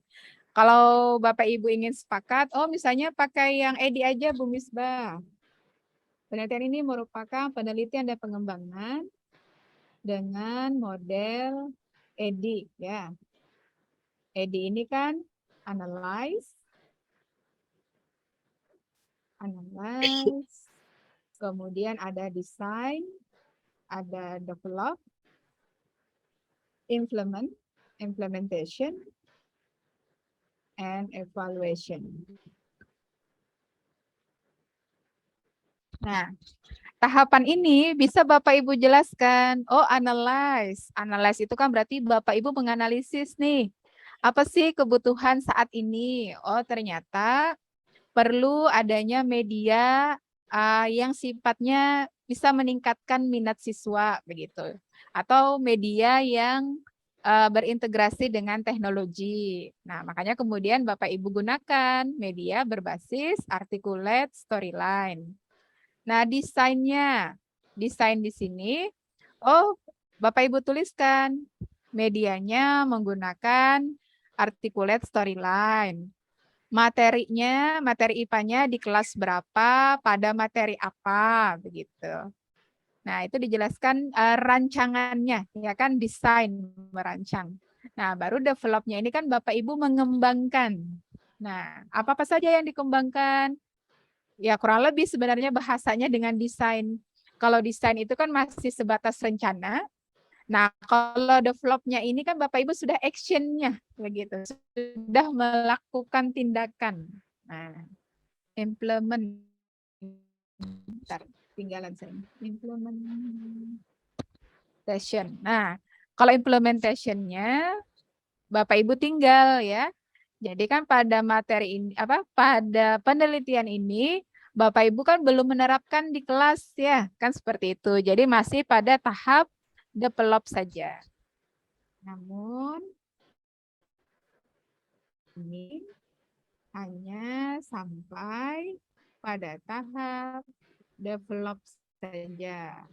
kalau Bapak Ibu ingin sepakat, oh misalnya pakai yang EDI aja Bu Misbah. Penelitian ini merupakan penelitian dan pengembangan dengan model EDI ya. EDI ini kan analyze, kemudian ada design, ada develop, implementation, and evaluation. Nah, tahapan ini bisa Bapak Ibu jelaskan. Oh, analyze. Analyze itu kan berarti Bapak Ibu menganalisis nih. Apa sih kebutuhan saat ini? Oh, ternyata perlu adanya media yang sifatnya bisa meningkatkan minat siswa begitu. Atau media yang berintegrasi dengan teknologi. Nah, makanya kemudian Bapak Ibu gunakan media berbasis articulate storyline. Nah, desainnya. Desain di sini, oh Bapak Ibu tuliskan medianya menggunakan articulate storyline. Materinya, materi IPA-nya di kelas berapa, pada materi apa, begitu. Nah, itu dijelaskan rancangannya, ya kan, desain, merancang. Nah, baru developnya ini kan Bapak Ibu mengembangkan. Nah, apa-apa saja yang dikembangkan? Ya, kurang lebih sebenarnya bahasanya dengan desain. Kalau desain itu kan masih sebatas rencana. Nah, kalau developnya ini kan Bapak Ibu sudah action-nya, begitu, sudah melakukan tindakan. Nah, implement, bentar, tinggalan saya. Implementation. Nah, kalau implementation-nya Bapak Ibu tinggal ya. Jadi kan pada materi ini, pada penelitian ini Bapak Ibu kan belum menerapkan di kelas ya, kan seperti itu. Jadi masih pada tahap develop saja. Namun ini hanya sampai pada tahap develop saja.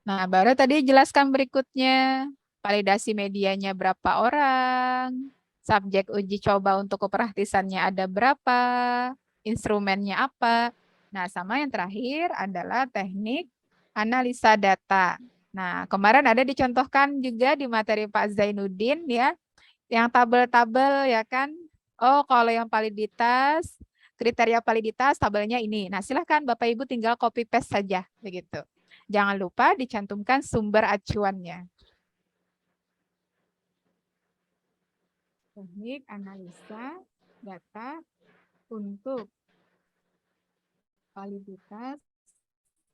Nah, baru tadi jelaskan berikutnya. Validasi medianya berapa orang, subjek uji coba untuk kepraktisannya ada berapa, instrumennya apa. Nah, sama yang terakhir adalah teknik analisa data. Nah, kemarin ada dicontohkan juga di materi Pak Zainuddin ya, yang tabel-tabel ya kan. Oh, kalau yang validitas, kriteria validitas tabelnya ini. Nah, silahkan Bapak Ibu tinggal copy paste saja begitu. Jangan lupa dicantumkan sumber acuannya. Teknik analisa data untuk validitas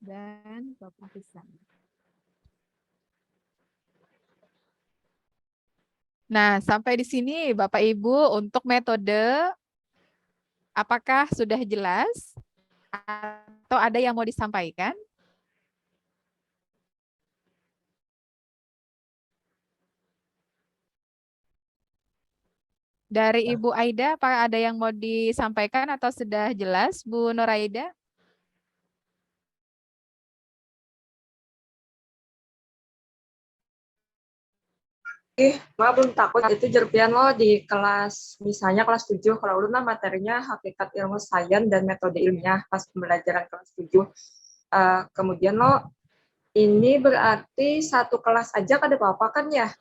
dan kepraktisan. Nah, sampai di sini Bapak Ibu untuk metode apakah sudah jelas atau ada yang mau disampaikan? Dari Ibu Aida, apakah ada yang mau disampaikan atau sudah jelas, Bu Noraida? Maaf belum takut itu jerpian lo di kelas, misalnya kelas 7, kalau udah materinya hakikat ilmu sains dan metode ilmiah pas pembelajaran kelas 7. Kemudian lo ini berarti satu kelas aja kada apa-apa kan ya?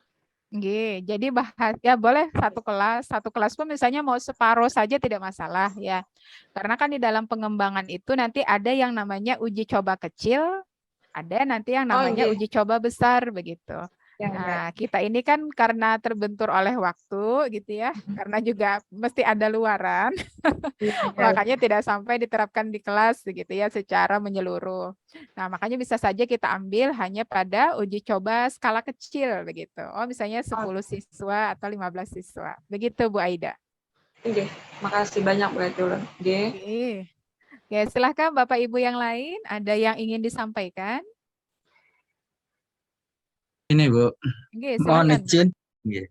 Jadi bahas ya boleh satu kelas pun misalnya mau separuh saja tidak masalah ya. Karena kan di dalam pengembangan itu nanti ada yang namanya uji coba kecil, ada nanti yang namanya uji coba besar begitu. Nah, kita ini kan karena terbentur oleh waktu gitu ya, karena juga mesti ada luaran, makanya tidak sampai diterapkan di kelas gitu ya secara menyeluruh. Nah, makanya bisa saja kita ambil hanya pada uji coba skala kecil begitu. Oh, misalnya 10 siswa atau 15 siswa. Begitu Bu Aida. Oke, makasih banyak Bu Ulun. Oke. Oke, silahkan Bapak Ibu yang lain, ada yang ingin disampaikan? Ini Bu, Oke, mohon silakan. izin. Nggih.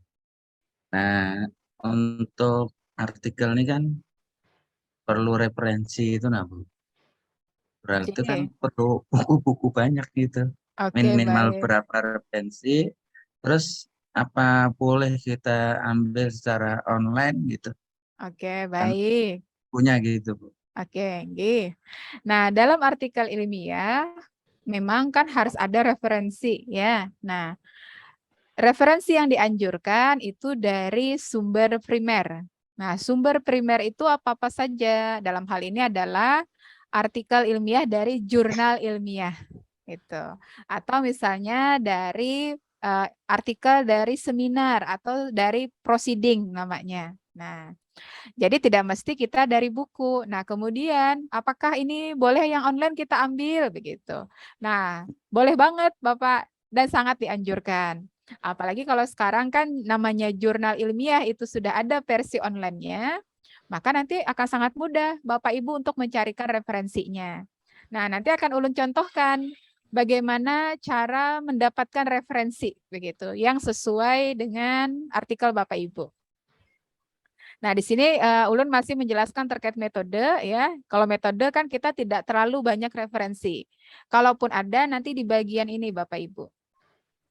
Nah, untuk artikel ini kan perlu referensi itu nah Bu. Berarti kan Oke. perlu buku-buku banyak gitu. Oke, Minimal baik. berapa referensi. Terus apa boleh kita ambil secara online gitu? Oke, Kan baik. punya gitu Bu. Oke, nggih. Nah, dalam artikel ilmiah memang kan harus ada referensi ya. Nah, referensi yang dianjurkan itu dari sumber primer. Nah, sumber primer itu apa-apa saja. Dalam hal ini adalah artikel ilmiah dari jurnal ilmiah gitu. Atau misalnya dari artikel dari seminar atau dari proceeding namanya. Nah, jadi tidak mesti kita dari buku. Nah, kemudian apakah ini boleh yang online kita ambil begitu. Nah, boleh banget Bapak dan sangat dianjurkan. Apalagi kalau sekarang kan namanya jurnal ilmiah itu sudah ada versi online-nya, maka nanti akan sangat mudah Bapak Ibu untuk mencarikan referensinya. Nah, nanti akan Ulun contohkan bagaimana cara mendapatkan referensi begitu yang sesuai dengan artikel Bapak Ibu. Nah, di sini Ulun masih menjelaskan terkait metode ya. Kalau metode kan kita tidak terlalu banyak referensi. Kalaupun ada nanti di bagian ini Bapak Ibu.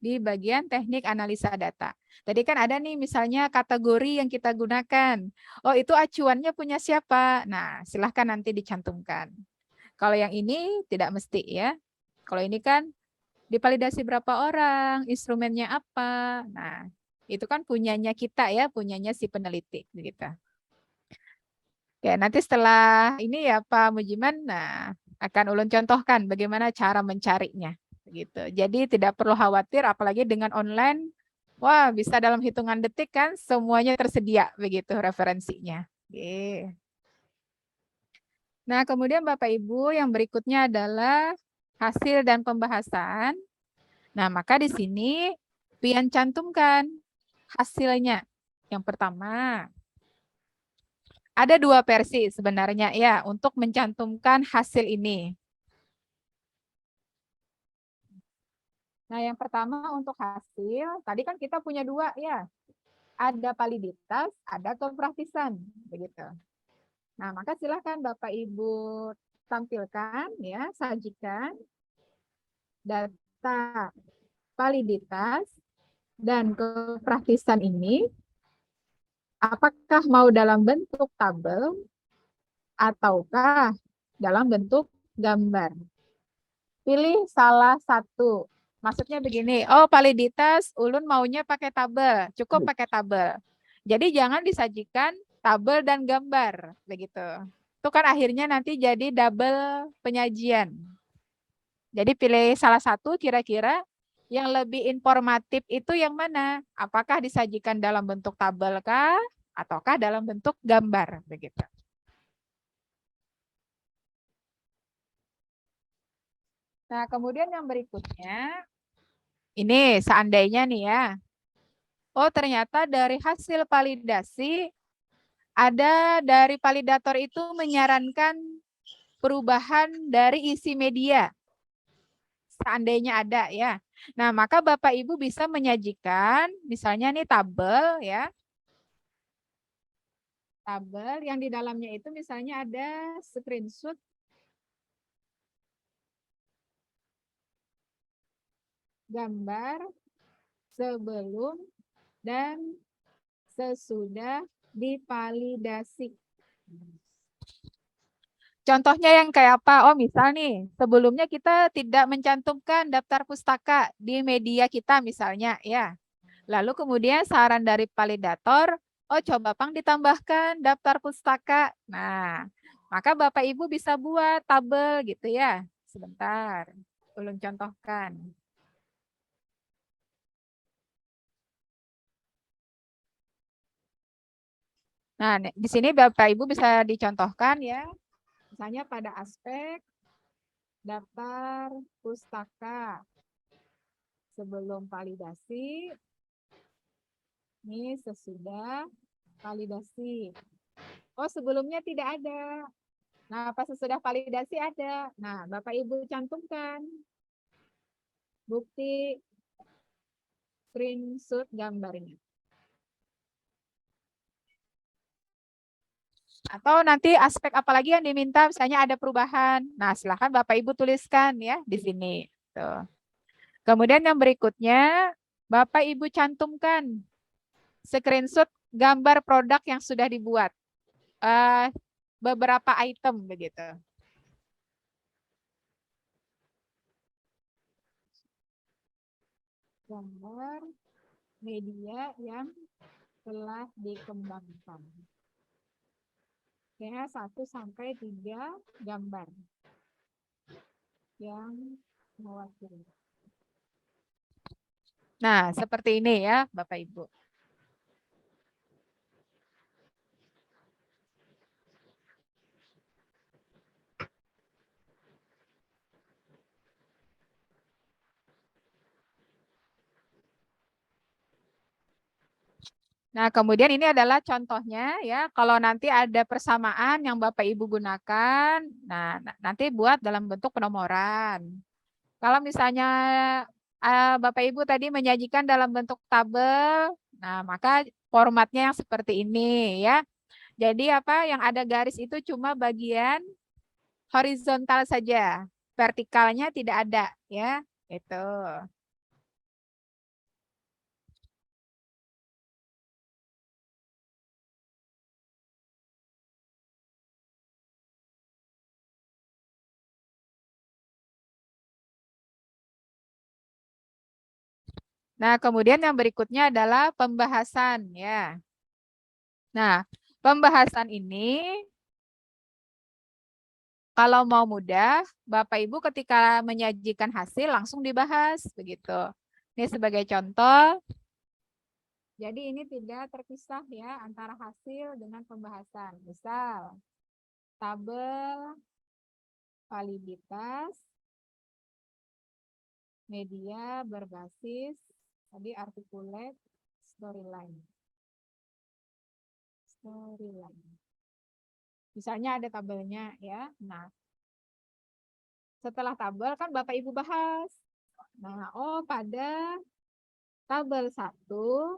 Di bagian teknik analisa data. Tadi kan ada nih misalnya kategori yang kita gunakan. Oh, itu acuannya punya siapa? Nah, silahkan nanti dicantumkan. Kalau yang ini tidak mesti ya. Kalau ini kan divalidasi berapa orang, instrumennya apa. Nah, itu kan punyanya kita ya, punyanya si peneliti begitu. Oke, nanti setelah ini ya Pak Mujiman, nah akan Ulun contohkan bagaimana cara mencarinya. Begitu. Jadi tidak perlu khawatir, apalagi dengan online, wah bisa dalam hitungan detik kan semuanya tersedia begitu referensinya. Oke. Nah kemudian Bapak Ibu yang berikutnya adalah hasil dan pembahasan. Nah maka di sini pian cantumkan hasilnya. Yang pertama, ada dua versi sebenarnya ya untuk mencantumkan hasil ini. Nah, yang pertama untuk hasil, tadi kan kita punya dua ya. Ada validitas, ada kepraktisan, begitu. Nah, maka silakan Bapak Ibu tampilkan ya, sajikan data validitas dan kepraktisan ini apakah mau dalam bentuk tabel ataukah dalam bentuk gambar. Pilih salah satu. Maksudnya begini, oh validitas Ulun maunya pakai tabel, cukup pakai tabel. Jadi jangan disajikan tabel dan gambar, begitu. Itu kan akhirnya nanti jadi double penyajian. Jadi pilih salah satu kira-kira yang lebih informatif itu yang mana? Apakah disajikan dalam bentuk tabel kah? Ataukah dalam bentuk gambar, begitu. Nah, kemudian yang berikutnya, ini seandainya nih ya, oh ternyata dari hasil validasi, ada dari validator itu menyarankan perubahan dari isi media. Seandainya ada ya. Nah, maka Bapak Ibu bisa menyajikan, misalnya nih tabel ya. Tabel yang di dalamnya itu misalnya ada screenshot gambar sebelum dan sesudah divalidasi. Contohnya yang kayak apa? Oh, misal nih, sebelumnya kita tidak mencantumkan daftar pustaka di media kita misalnya, ya. Lalu kemudian saran dari validator, oh coba Pang ditambahkan daftar pustaka. Nah, maka Bapak Ibu bisa buat tabel gitu ya. Sebentar, Ulun contohkan. Nah, di sini Bapak Ibu bisa dicontohkan ya. Misalnya pada aspek daftar pustaka sebelum validasi, ini sesudah validasi. Oh, sebelumnya tidak ada. Nah, pas sesudah validasi ada. Nah, Bapak Ibu cantumkan bukti screenshot gambarnya. Atau nanti aspek apa lagi yang diminta, misalnya ada perubahan. Nah, silahkan Bapak Ibu tuliskan ya di sini. Tuh. Kemudian yang berikutnya, Bapak Ibu cantumkan screenshot gambar produk yang sudah dibuat. Beberapa item begitu. Gambar media yang telah dikembangkan. Ya, 1-3 gambar yang mewakili. Nah, seperti ini ya, Bapak Ibu. Nah, kemudian ini adalah contohnya ya, kalau nanti ada persamaan yang Bapak Ibu gunakan, nah nanti buat dalam bentuk penomoran. Kalau misalnya Bapak Ibu tadi menyajikan dalam bentuk tabel, nah maka formatnya yang seperti ini ya. Jadi apa yang ada garis itu cuma bagian horizontal saja, vertikalnya tidak ada ya, itu. Nah, kemudian yang berikutnya adalah pembahasan ya. Nah, pembahasan ini kalau mau mudah, Bapak Ibu ketika menyajikan hasil langsung dibahas begitu. Ini sebagai contoh. Jadi ini tidak terpisah ya antara hasil dengan pembahasan. Misal tabel validitas media berbasis tadi articulate storyline. Misalnya ada tabelnya ya. Nah, setelah tabel kan Bapak Ibu bahas. Nah, oh pada tabel 1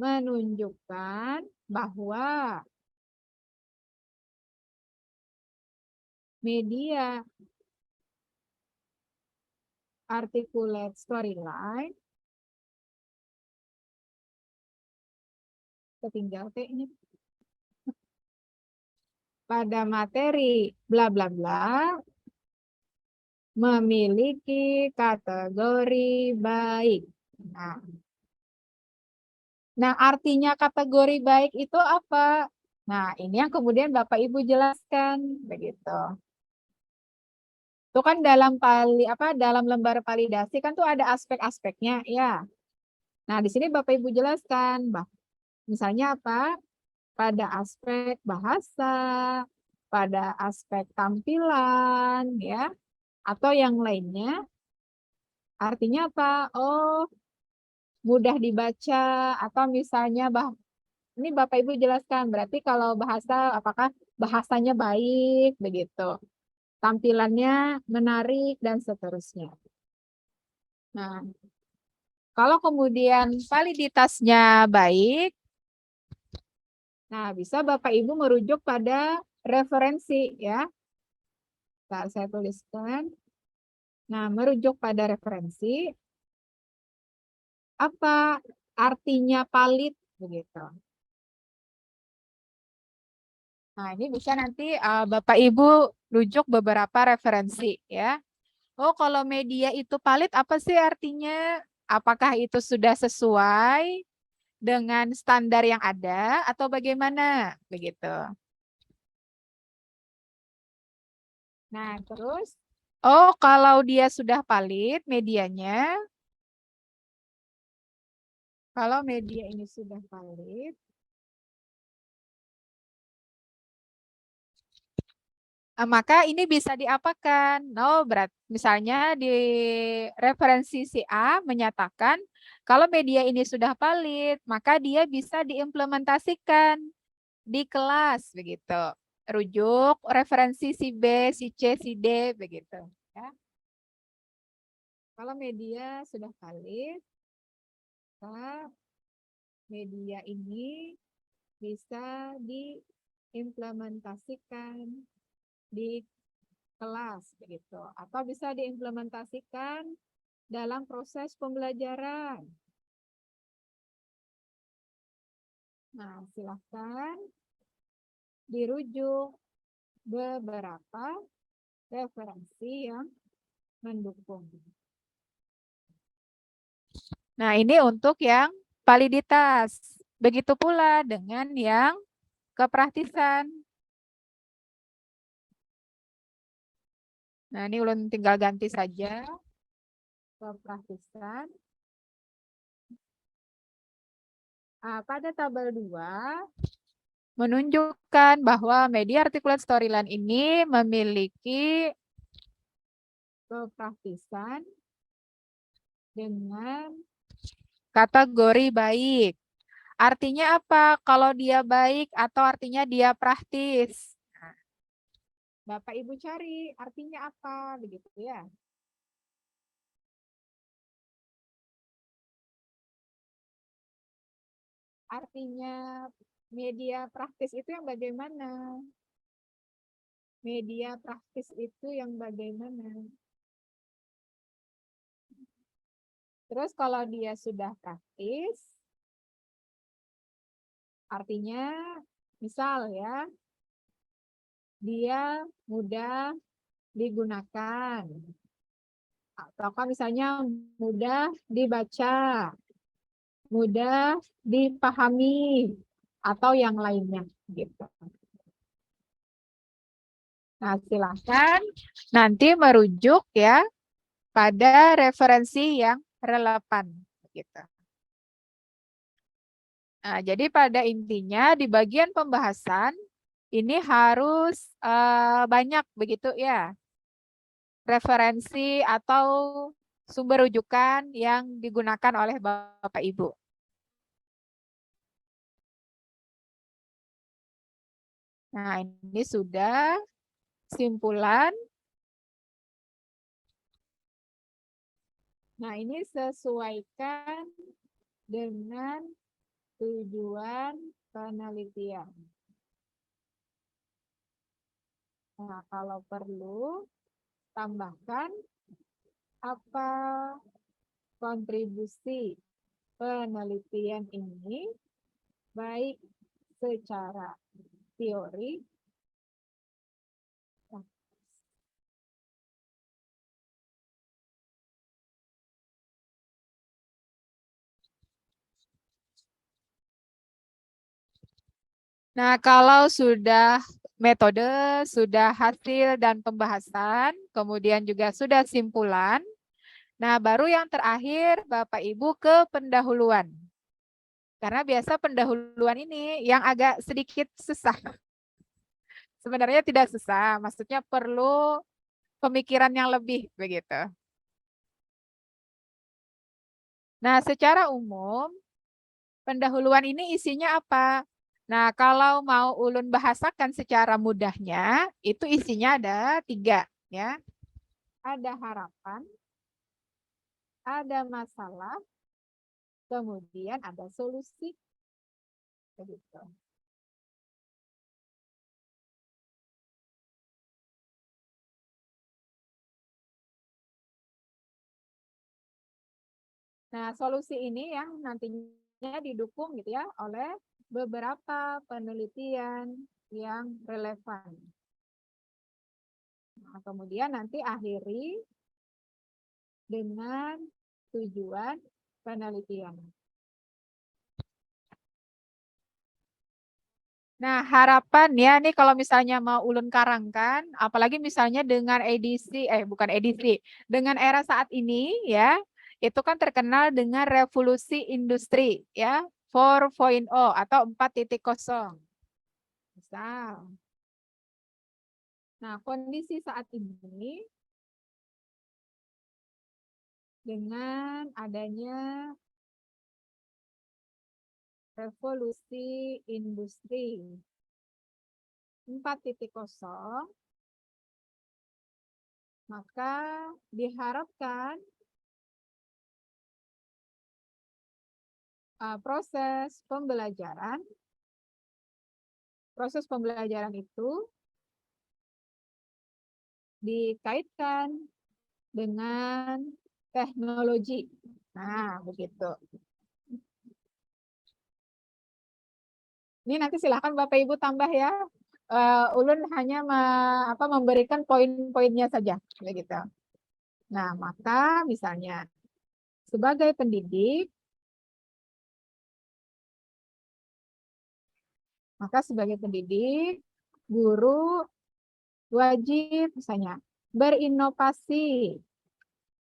menunjukkan bahwa media articulate storyline ketinggal T-nya pada materi bla bla bla memiliki kategori baik. Nah, artinya kategori baik itu apa? Nah, ini yang kemudian Bapak Ibu jelaskan begitu. Itu kan dalam dalam lembar validasi kan tuh ada aspek-aspeknya ya. Nah, di sini Bapak Ibu jelaskan, misalnya apa? Pada aspek bahasa, pada aspek tampilan ya, atau yang lainnya. Artinya apa? Oh, mudah dibaca atau misalnya ini Bapak Ibu jelaskan, berarti kalau bahasa apakah bahasanya baik begitu. Tampilannya menarik dan seterusnya. Nah, kalau kemudian validitasnya baik, nah bisa Bapak Ibu merujuk pada referensi ya. Nah, saya tuliskan. Nah, merujuk pada referensi. Apa artinya valid begitu. Nah, ini bisa nanti Bapak Ibu rujuk beberapa referensi ya. Oh, kalau media itu valid apa sih artinya? Apakah itu sudah sesuai dengan standar yang ada atau bagaimana? Begitu. Nah, terus oh, kalau dia sudah valid medianya, kalau media ini sudah valid, Maka ini bisa diapakan? Misalnya di referensi si A menyatakan kalau media ini sudah valid, maka dia bisa diimplementasikan di kelas begitu. Rujuk referensi si B, si C, si D begitu. Ya. Kalau media sudah valid, maka media ini bisa diimplementasikan di kelas begitu, atau bisa diimplementasikan dalam proses pembelajaran. Nah, silahkan dirujuk beberapa referensi yang mendukung. Nah, ini untuk yang validitas. Begitu pula dengan yang kepraktisan. Nah, ini ulun tinggal ganti saja kepraktisan. Pada tabel 2 menunjukkan bahwa media articulate storyline ini memiliki kepraktisan dengan kategori baik. Artinya apa? Kalau dia baik atau artinya dia praktis? Nah, Bapak Ibu cari artinya apa begitu ya. Artinya media praktis itu yang bagaimana? Media praktis itu yang bagaimana? Terus kalau dia sudah praktis, artinya misal ya, dia mudah digunakan. Atau misalnya mudah dibaca, mudah dipahami, atau yang lainnya gitu. Nah, silakan nanti merujuk ya pada referensi yang relevan gitu. Nah, jadi pada intinya di bagian pembahasan ini harus banyak begitu ya. Referensi atau sumber rujukan yang digunakan oleh Bapak Ibu. Nah, ini sudah simpulan. Nah, ini sesuaikan dengan tujuan penelitian. Nah, kalau perlu, tambahkan apa kontribusi penelitian ini, baik secara teori, nah, kalau sudah metode, sudah hasil dan pembahasan, kemudian juga sudah simpulan, nah baru yang terakhir Bapak Ibu ke pendahuluan. Karena biasa pendahuluan ini yang agak sedikit susah. Sebenarnya tidak susah, maksudnya perlu pemikiran yang lebih begitu. Nah, secara umum, pendahuluan ini isinya apa? Nah, kalau mau ulun bahasakan secara mudahnya, itu isinya ada 3. Ya. Ada harapan, ada masalah, kemudian ada solusi. Begitu. Nah, solusi ini yang nantinya didukung gitu ya oleh beberapa penelitian yang relevan. Nah, kemudian nanti akhiri dengan tujuan penelitian. Nah, harapan ya, nih kalau misalnya mau ulun karangkan, apalagi misalnya dengan dengan era saat ini ya, itu kan terkenal dengan revolusi industri ya, 4.0 atau 4.0. Misal. Nah, kondisi saat ini dengan adanya revolusi industri 4.0, maka diharapkan proses pembelajaran itu dikaitkan dengan teknologi. Nah, begitu. Ini nanti silakan Bapak Ibu tambah ya. Ulun hanya memberikan poin-poinnya saja, begitu. Nah, maka misalnya sebagai pendidik, guru wajib misalnya berinovasi,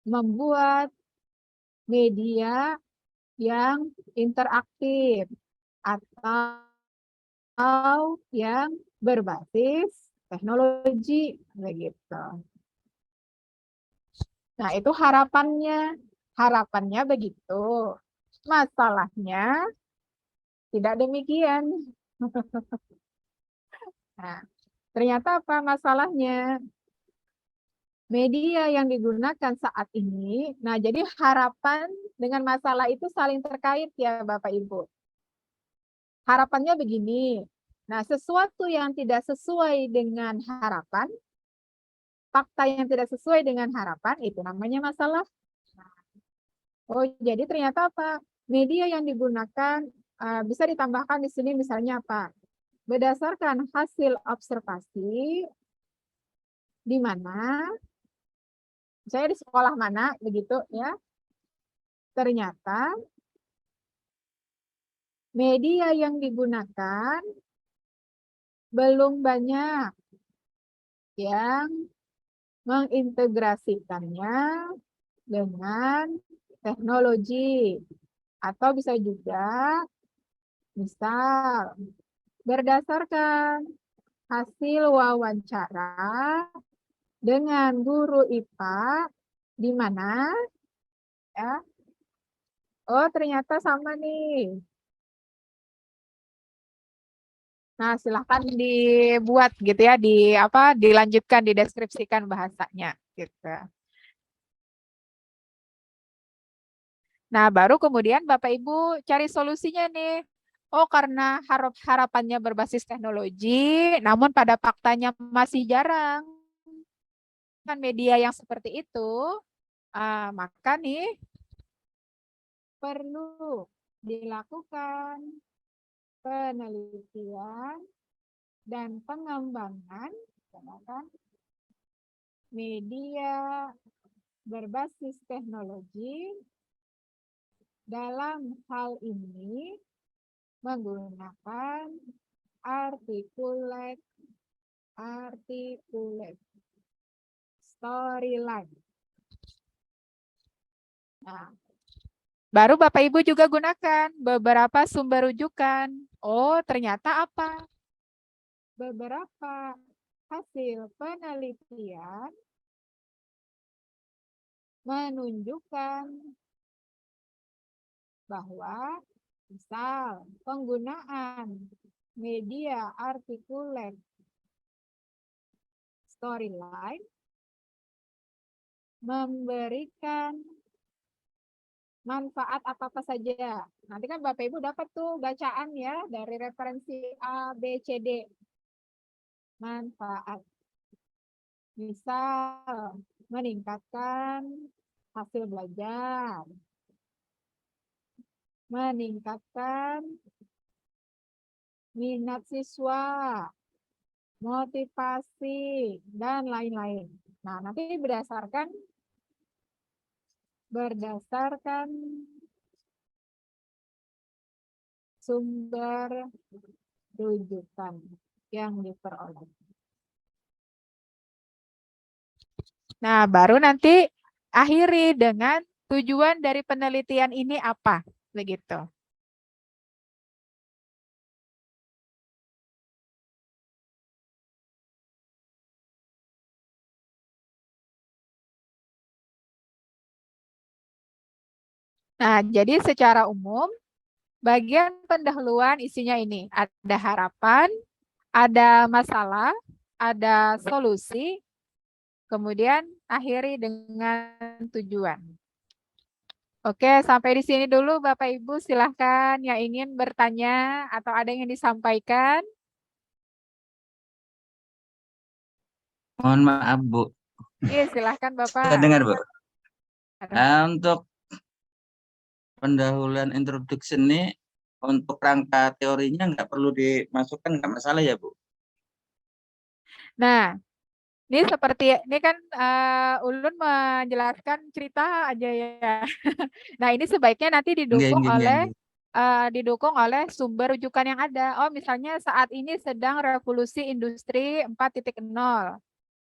membuat media yang interaktif atau yang berbasis teknologi, begitu. Nah, itu harapannya begitu. Masalahnya tidak demikian. Nah, ternyata apa masalahnya? Media yang digunakan saat ini, nah jadi harapan dengan masalah itu saling terkait ya Bapak Ibu. Harapannya begini, nah sesuatu yang tidak sesuai dengan harapan, fakta yang tidak sesuai dengan harapan, itu namanya masalah. Oh, jadi ternyata apa? Media yang digunakan bisa ditambahkan di sini misalnya apa? Berdasarkan hasil observasi, di mana saya di sekolah mana begitu ya, ternyata media yang digunakan belum banyak yang mengintegrasikannya dengan teknologi, atau bisa juga misal berdasarkan hasil wawancara dengan guru IPA di mana ya, oh ternyata sama nih. Nah, silahkan dibuat gitu ya, dilanjutkan, dideskripsikan bahasanya gitu. Nah, baru kemudian Bapak Ibu cari solusinya nih. Oh, karena harapannya berbasis teknologi, namun pada faktanya masih jarang kan media yang seperti itu, maka nih perlu dilakukan penelitian dan pengembangan media berbasis teknologi. Dalam hal ini menggunakan articulate storyline. Nah, baru Bapak Ibu juga gunakan beberapa sumber rujukan. Oh, ternyata apa? Beberapa hasil penelitian menunjukkan bahwa misal penggunaan media articulate storyline memberikan manfaat apa-apa saja. Nanti kan Bapak Ibu dapat tuh bacaan ya dari referensi A, B, C, D. Manfaat. Misal meningkatkan hasil belajar, meningkatkan minat siswa, motivasi, dan lain-lain. Nah, nanti berdasarkan sumber rujukan yang diperoleh. Nah, baru nanti akhiri dengan tujuan dari penelitian ini apa, begitu. Nah, jadi secara umum, bagian pendahuluan isinya ini. Ada harapan, ada masalah, ada solusi, kemudian akhiri dengan tujuan. Oke, sampai di sini dulu Bapak Ibu. Silahkan yang ingin bertanya atau ada yang disampaikan. Mohon maaf, Bu. Iya, silahkan Bapak. Bisa dengar, Bu? Untuk pendahuluan introduction ini, untuk rangka teorinya nggak perlu dimasukkan, nggak masalah ya, Bu? Nah, ini seperti ini kan Ulun menjelaskan cerita aja ya. Nah, ini sebaiknya nanti didukung oleh sumber rujukan yang ada. Oh, misalnya saat ini sedang revolusi industri 4.0.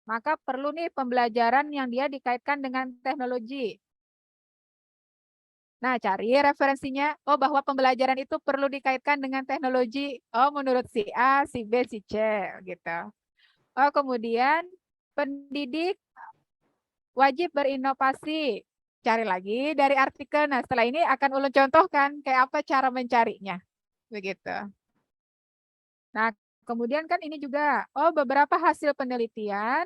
Maka perlu nih pembelajaran yang dia dikaitkan dengan teknologi. Nah, cari referensinya. Oh, bahwa pembelajaran itu perlu dikaitkan dengan teknologi. Oh, menurut si A, si B, si C, gitu. Oh, kemudian pendidik wajib berinovasi. Cari lagi dari artikel. Nah, setelah ini akan ulun contohkan kayak apa cara mencarinya. Begitu. Nah, kemudian kan ini juga, oh beberapa hasil penelitian,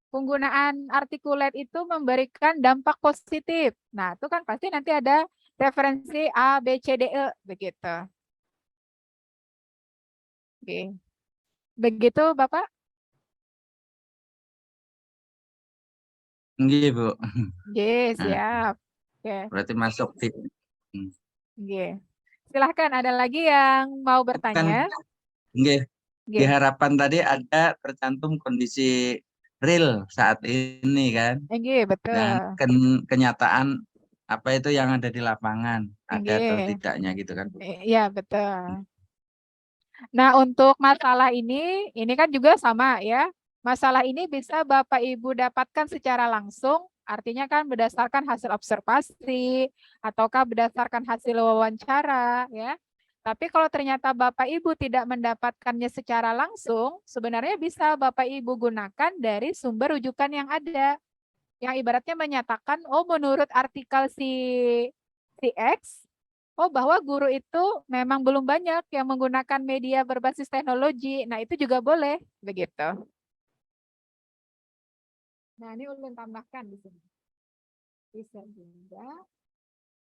penggunaan artikulat itu memberikan dampak positif. Nah, itu kan pasti nanti ada referensi A, B, C, D, E. Begitu. Oke. Begitu, Bapak? Iya, Bu. Oke, Nah, siap. Oke. berarti masuk di Oke. Silahkan, ada lagi yang mau kan bertanya? nggih, di Oke. harapan tadi ada tercantum kondisi real saat ini kan, Oke, dan betul. kenyataan apa itu yang ada di lapangan, ada atau Oke. tidaknya gitu kan, Bu. Iya, betul. Nah, untuk masalah ini kan juga sama ya. Masalah ini bisa Bapak Ibu dapatkan secara langsung, artinya kan berdasarkan hasil observasi, ataukah berdasarkan hasil wawancara, ya. Tapi kalau ternyata Bapak Ibu tidak mendapatkannya secara langsung, sebenarnya bisa Bapak Ibu gunakan dari sumber rujukan yang ada. Yang ibaratnya menyatakan, oh menurut artikel si X, oh, bahwa guru itu memang belum banyak yang menggunakan media berbasis teknologi. Nah, itu juga boleh, begitu. Nah, ini ulun tambahkan di sini. Bisa juga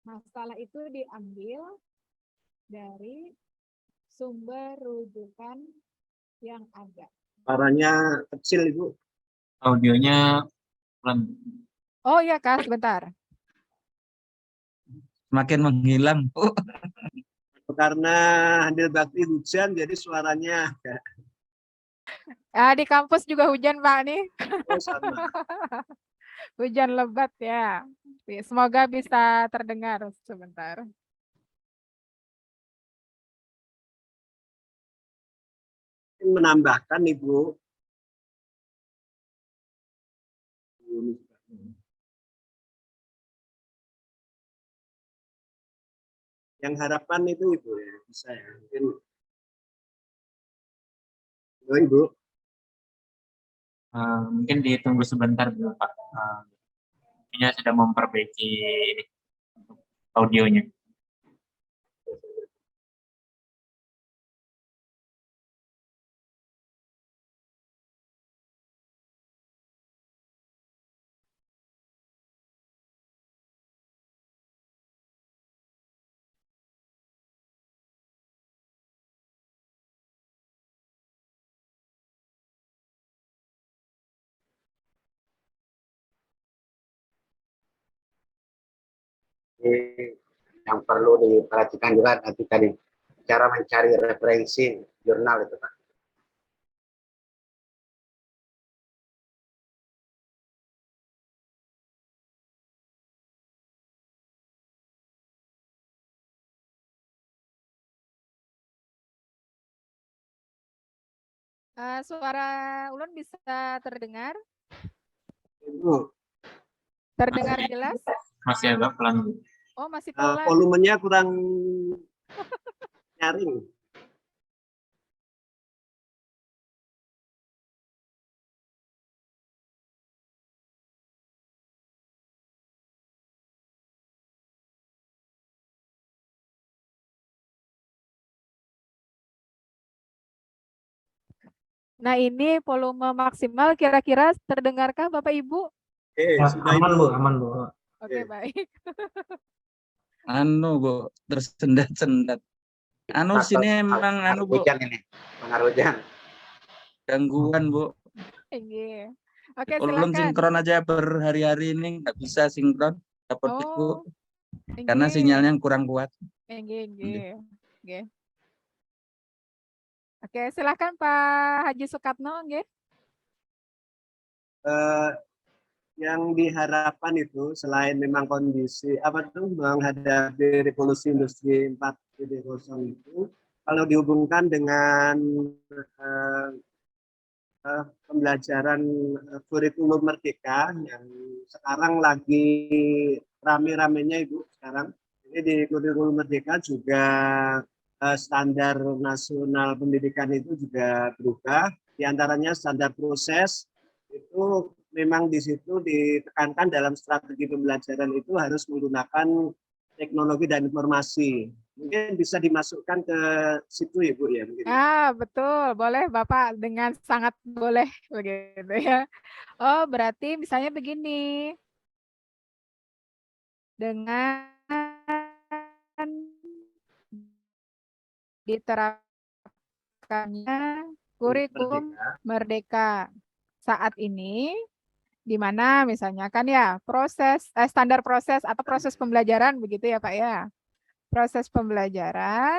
masalah itu diambil dari sumber rujukan yang ada. Suaranya kecil, Ibu. Audionya pelan. Oh iya, Kak, sebentar. Semakin menghilang, Bu. Karena Handil Bakti hujan, jadi suaranya agak Di kampus juga hujan, Pak, nih. sama. Hujan lebat ya. Semoga bisa terdengar sebentar. Menambahkan Ibu, yang harapan itu Ibu ya, bisa ya. Ibu. Mungkin ditunggu sebentar dulu Pak. Ini sedang memperbaiki audionya. Yang perlu diperhatikan juga nanti tadi cara mencari referensi jurnal itu Pak. Suara ulun bisa terdengar? Ibu. Terdengar jelas? Masih agak pelan. Oh, masih pelan. Volumenya kurang nyaring. Nah, ini volume maksimal kira-kira terdengarkah Bapak Ibu? Ya, sudah Aman Ibu. Bu, aman Bu. Oke, baik. Anu Bu, tersendat-sendat. Anu sini emang anu Bu, hujan ini, pengaruh hujan. gangguan Bu. Iya. Oke, Ulun silakan. sinkron aja berhari-hari ini nggak bisa sinkron, dapat Bu, Oh, karena inggih. sinyalnya kurang kuat. Inggih. Oke. Oke, silakan Pak Haji Sukatno, nggih. Eh, yang diharapkan itu selain memang kondisi apa tuh menghadapi revolusi industri 4.0 itu, kalau dihubungkan dengan eh, pembelajaran kurikulum merdeka yang sekarang lagi rame-ramenya Ibu sekarang. Ini di kurikulum merdeka juga standar nasional pendidikan itu juga berubah. Di antaranya standar proses itu memang di situ ditekankan dalam strategi pembelajaran itu harus menggunakan teknologi dan informasi. Mungkin bisa dimasukkan ke situ Ibu ya. Mungkin. Betul. Boleh Bapak, dengan sangat boleh begitu ya. Oh, berarti misalnya begini. Dengan diterapkannya kurikulum merdeka saat ini, di mana misalnya kan ya standar proses atau proses pembelajaran begitu ya Pak ya. Proses pembelajaran,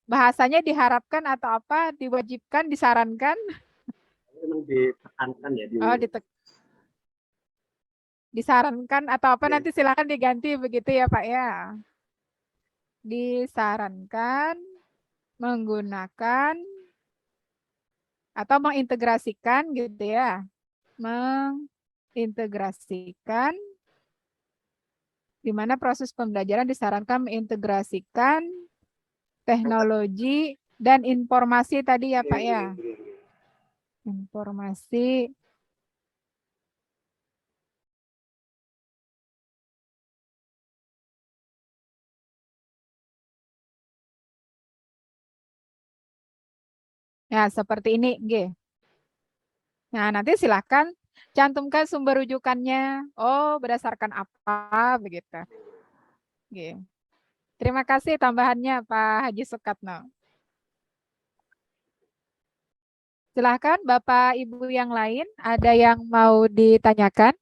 bahasanya diharapkan atau apa, diwajibkan, disarankan? Memang ditekankan ya. Disarankan atau apa, nanti silakan diganti begitu ya Pak ya. Disarankan menggunakan atau mengintegrasikan gitu ya. Mengintegrasikan, di mana proses pembelajaran disarankan mengintegrasikan teknologi dan informasi tadi ya Pak ya. Informasi ya, seperti ini, G. Nah, nanti silakan cantumkan sumber rujukannya. Oh, berdasarkan apa begitu. G. Terima kasih tambahannya Pak Haji Sukatno. Silakan Bapak Ibu yang lain, ada yang mau ditanyakan?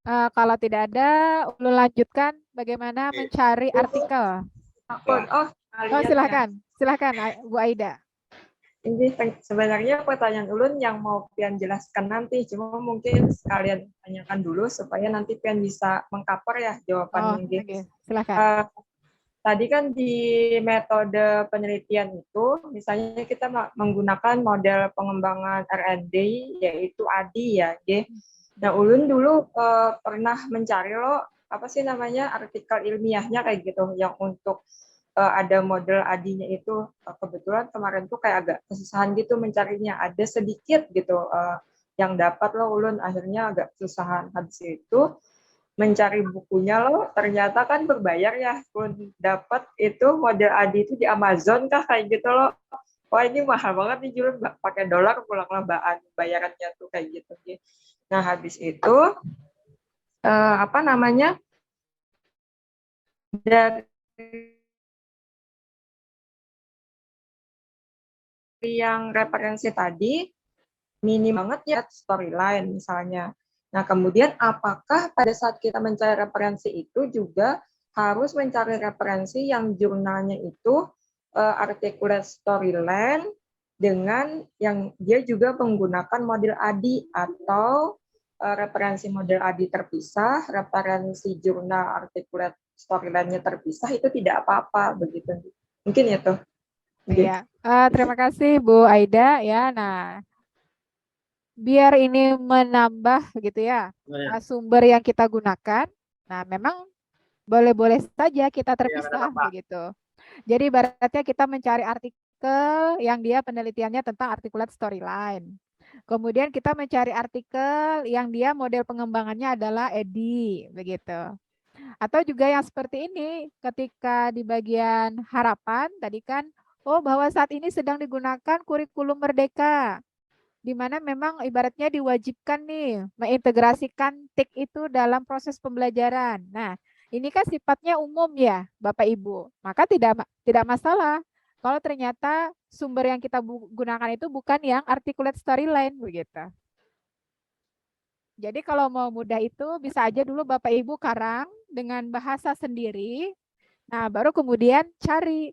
Kalau tidak ada, ulun lanjutkan bagaimana mencari artikel. Silakan Bu Aida. Ini sebenarnya pertanyaan ulun yang mau pian jelaskan nanti, cuma mungkin sekalian tanyakan dulu supaya nanti pian bisa mengcover ya jawabannya. Okay. Silakan. Tadi kan di metode penelitian itu, misalnya kita menggunakan model pengembangan R&D, yaitu ADI ya, Nah, ulun dulu pernah mencari apa sih namanya artikel ilmiahnya kayak gitu, yang untuk ada model ADI-nya itu. Kebetulan kemarin tuh kayak agak kesusahan gitu mencarinya, ada sedikit gitu yang dapat ulun akhirnya agak kesusahan. Habis itu mencari bukunya ternyata kan berbayar ya, ulun dapat itu model ADI itu di Amazon kah kayak gitu Wah, ini mahal banget nih, julun pakai dolar pulang bayarannya tuh kayak gitu. Nah, habis itu apa namanya, dari yang referensi tadi minim banget ya storyline misalnya. Nah, kemudian apakah pada saat kita mencari referensi itu juga harus mencari referensi yang jurnalnya itu articulate storyline dengan yang dia juga menggunakan model ADI, atau referensi model ADI terpisah, referensi jurnal articulate storyline-nya terpisah, itu tidak apa-apa begitu. Mungkin itu. Iya. Terima kasih Bu Aida ya. Nah, biar ini menambah gitu ya sumber yang kita gunakan. Nah, memang boleh-boleh saja kita terpisah begitu. Jadi ibaratnya kita mencari artikel yang dia penelitiannya tentang articulate storyline. Kemudian kita mencari artikel yang dia model pengembangannya adalah EDI begitu. Atau juga yang seperti ini, ketika di bagian harapan tadi kan, oh bahwa saat ini sedang digunakan kurikulum Merdeka, di mana memang ibaratnya diwajibkan nih mengintegrasikan TIK itu dalam proses pembelajaran. Nah, ini kan sifatnya umum ya, Bapak Ibu. Maka tidak masalah kalau ternyata sumber yang kita gunakan itu bukan yang articulate storyline begitu. Jadi kalau mau mudah itu bisa aja dulu Bapak Ibu karang dengan bahasa sendiri. Nah, baru kemudian cari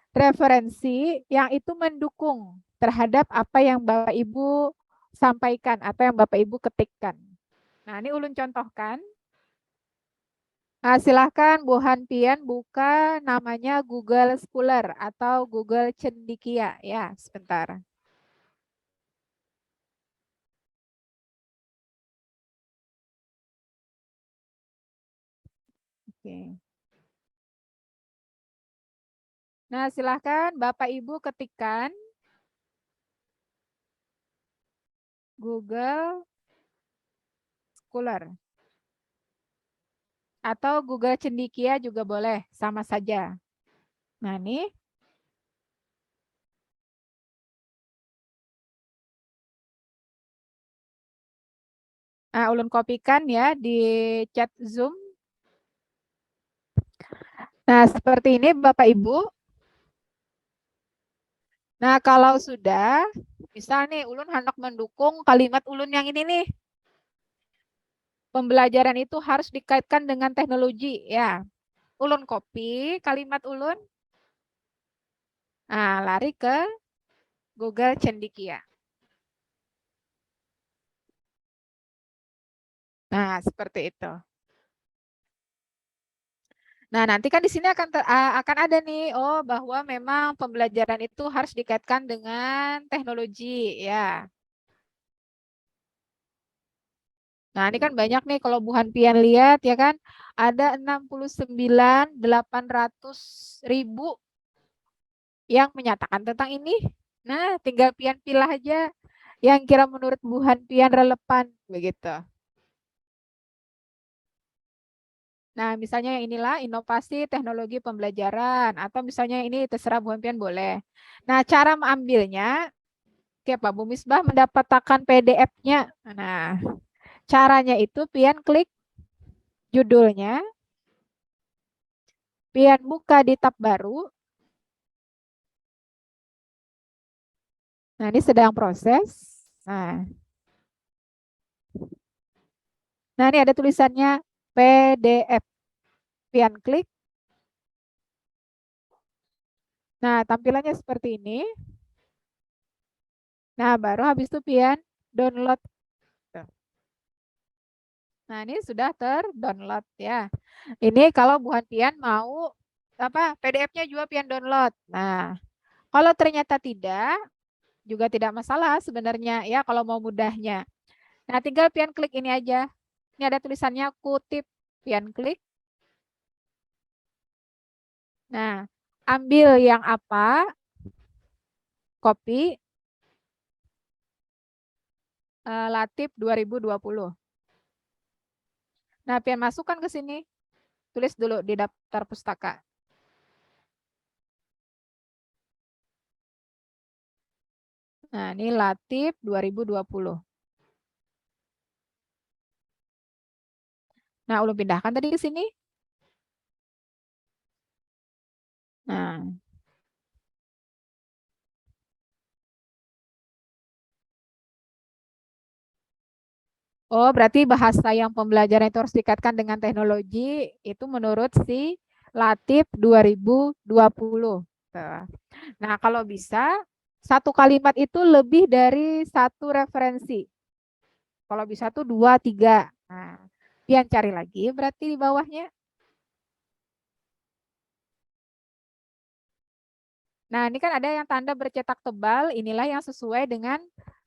referensi yang itu mendukung terhadap apa yang Bapak Ibu sampaikan atau yang Bapak Ibu ketikkan. Nah, ini ulun contohkan. Nah, silahkan Bu Hanpian buka namanya Google Scholar atau Google Cendikia. Ya, sebentar. Oke. Nah, silahkan Bapak Ibu ketikkan Google Scholar. Atau Google Cendikia juga boleh, sama saja. Nah, ini. Nah, ulun kopikan ya di chat Zoom. Nah, seperti ini Bapak Ibu. Nah, kalau sudah, misal nih ulun hendak mendukung kalimat ulun yang ini nih. Pembelajaran itu harus dikaitkan dengan teknologi ya. Ulun copy kalimat ulun. Nah, lari ke Google Cendikia. Nah, seperti itu. Nah, nanti kan di sini akan ada nih, oh bahwa memang pembelajaran itu harus dikaitkan dengan teknologi ya. Nah, ini kan banyak nih kalau Bu Hanpian lihat ya kan, ada 69.800.000 yang menyatakan tentang ini. Nah, tinggal Pian pilih aja yang kira menurut Bu Hanpian relevan begitu. Nah, misalnya yang inilah inovasi teknologi pembelajaran atau misalnya ini terserah Bu Hanpian boleh. Nah, cara mengambilnya kayak Pak Bu Misbah mendapatkan PDF-nya. Nah, caranya itu Pian klik judulnya, Pian buka di tab baru. Nah, ini sedang proses. Nah, ini ada tulisannya PDF. Pian klik. Nah, tampilannya seperti ini. Nah, baru habis itu Pian download. Nah, ini sudah terdownload ya. Ini kalau Bu Hanpian mau apa PDF-nya juga Pian download. Nah, kalau ternyata tidak, juga tidak masalah sebenarnya ya kalau mau mudahnya. Nah, tinggal Pian klik ini aja. Ini ada tulisannya kutip. Pian klik. Nah, ambil yang apa? Copy. Latif 2020. Nah, Pian masukkan ke sini. Tulis dulu di daftar pustaka. Nah, ini Latif 2020. Nah, ulun pindahkan tadi ke sini. Nah. Oh, berarti bahasa yang pembelajaran itu harus dikaitkan dengan teknologi itu menurut si Latif 2020. Nah, kalau bisa satu kalimat itu lebih dari satu referensi. Kalau bisa tuh 2, 3. Nah, Pian cari lagi berarti di bawahnya. Nah, ini kan ada yang tanda bercetak tebal. Inilah yang sesuai dengan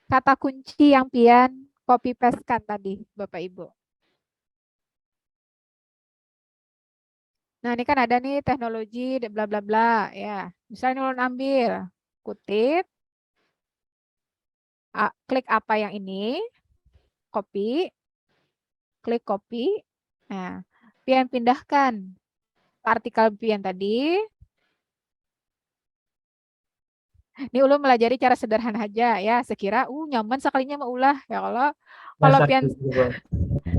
kata kunci yang Pian copy paste-kan tadi, Bapak Ibu. Nah, ini kan ada nih teknologi bla bla bla ya. Misalnya ulun ambil, kutip, klik apa yang ini, copy, klik copy. Nah, Pian pindahkan artikel pian tadi. Ini ulun melajari cara sederhana aja ya. Sekira nyaman sekalinya mau ulah ya kalau pian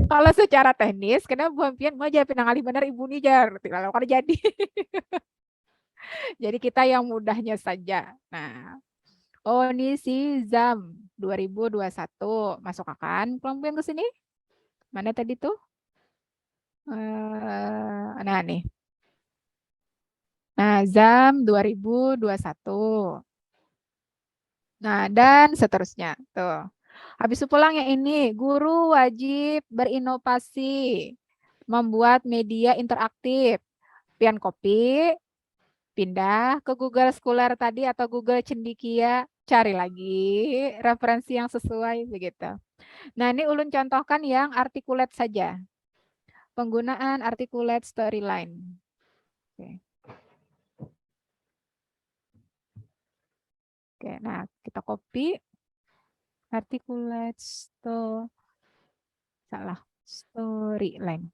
kalau secara teknis karena buang pian mau aja pinangali benar ibu nih jar kalau kada jadi. Jadi kita yang mudahnya saja. Nah, ini si ZAM 2021 masuk akan kelompok ke sini. Mana tadi tuh? Nah nih. Nah, ZAM 2021. Nah, dan seterusnya. Tuh. Habis itu pulang yang ini, guru wajib berinovasi, membuat media interaktif. Pian copy, pindah ke Google Scholar tadi atau Google Cendekia, cari lagi referensi yang sesuai begitu. Nah, ini ulun contohkan yang articulate saja. Penggunaan articulate storyline. Oke. Oke, nah kita copy articulate storyline.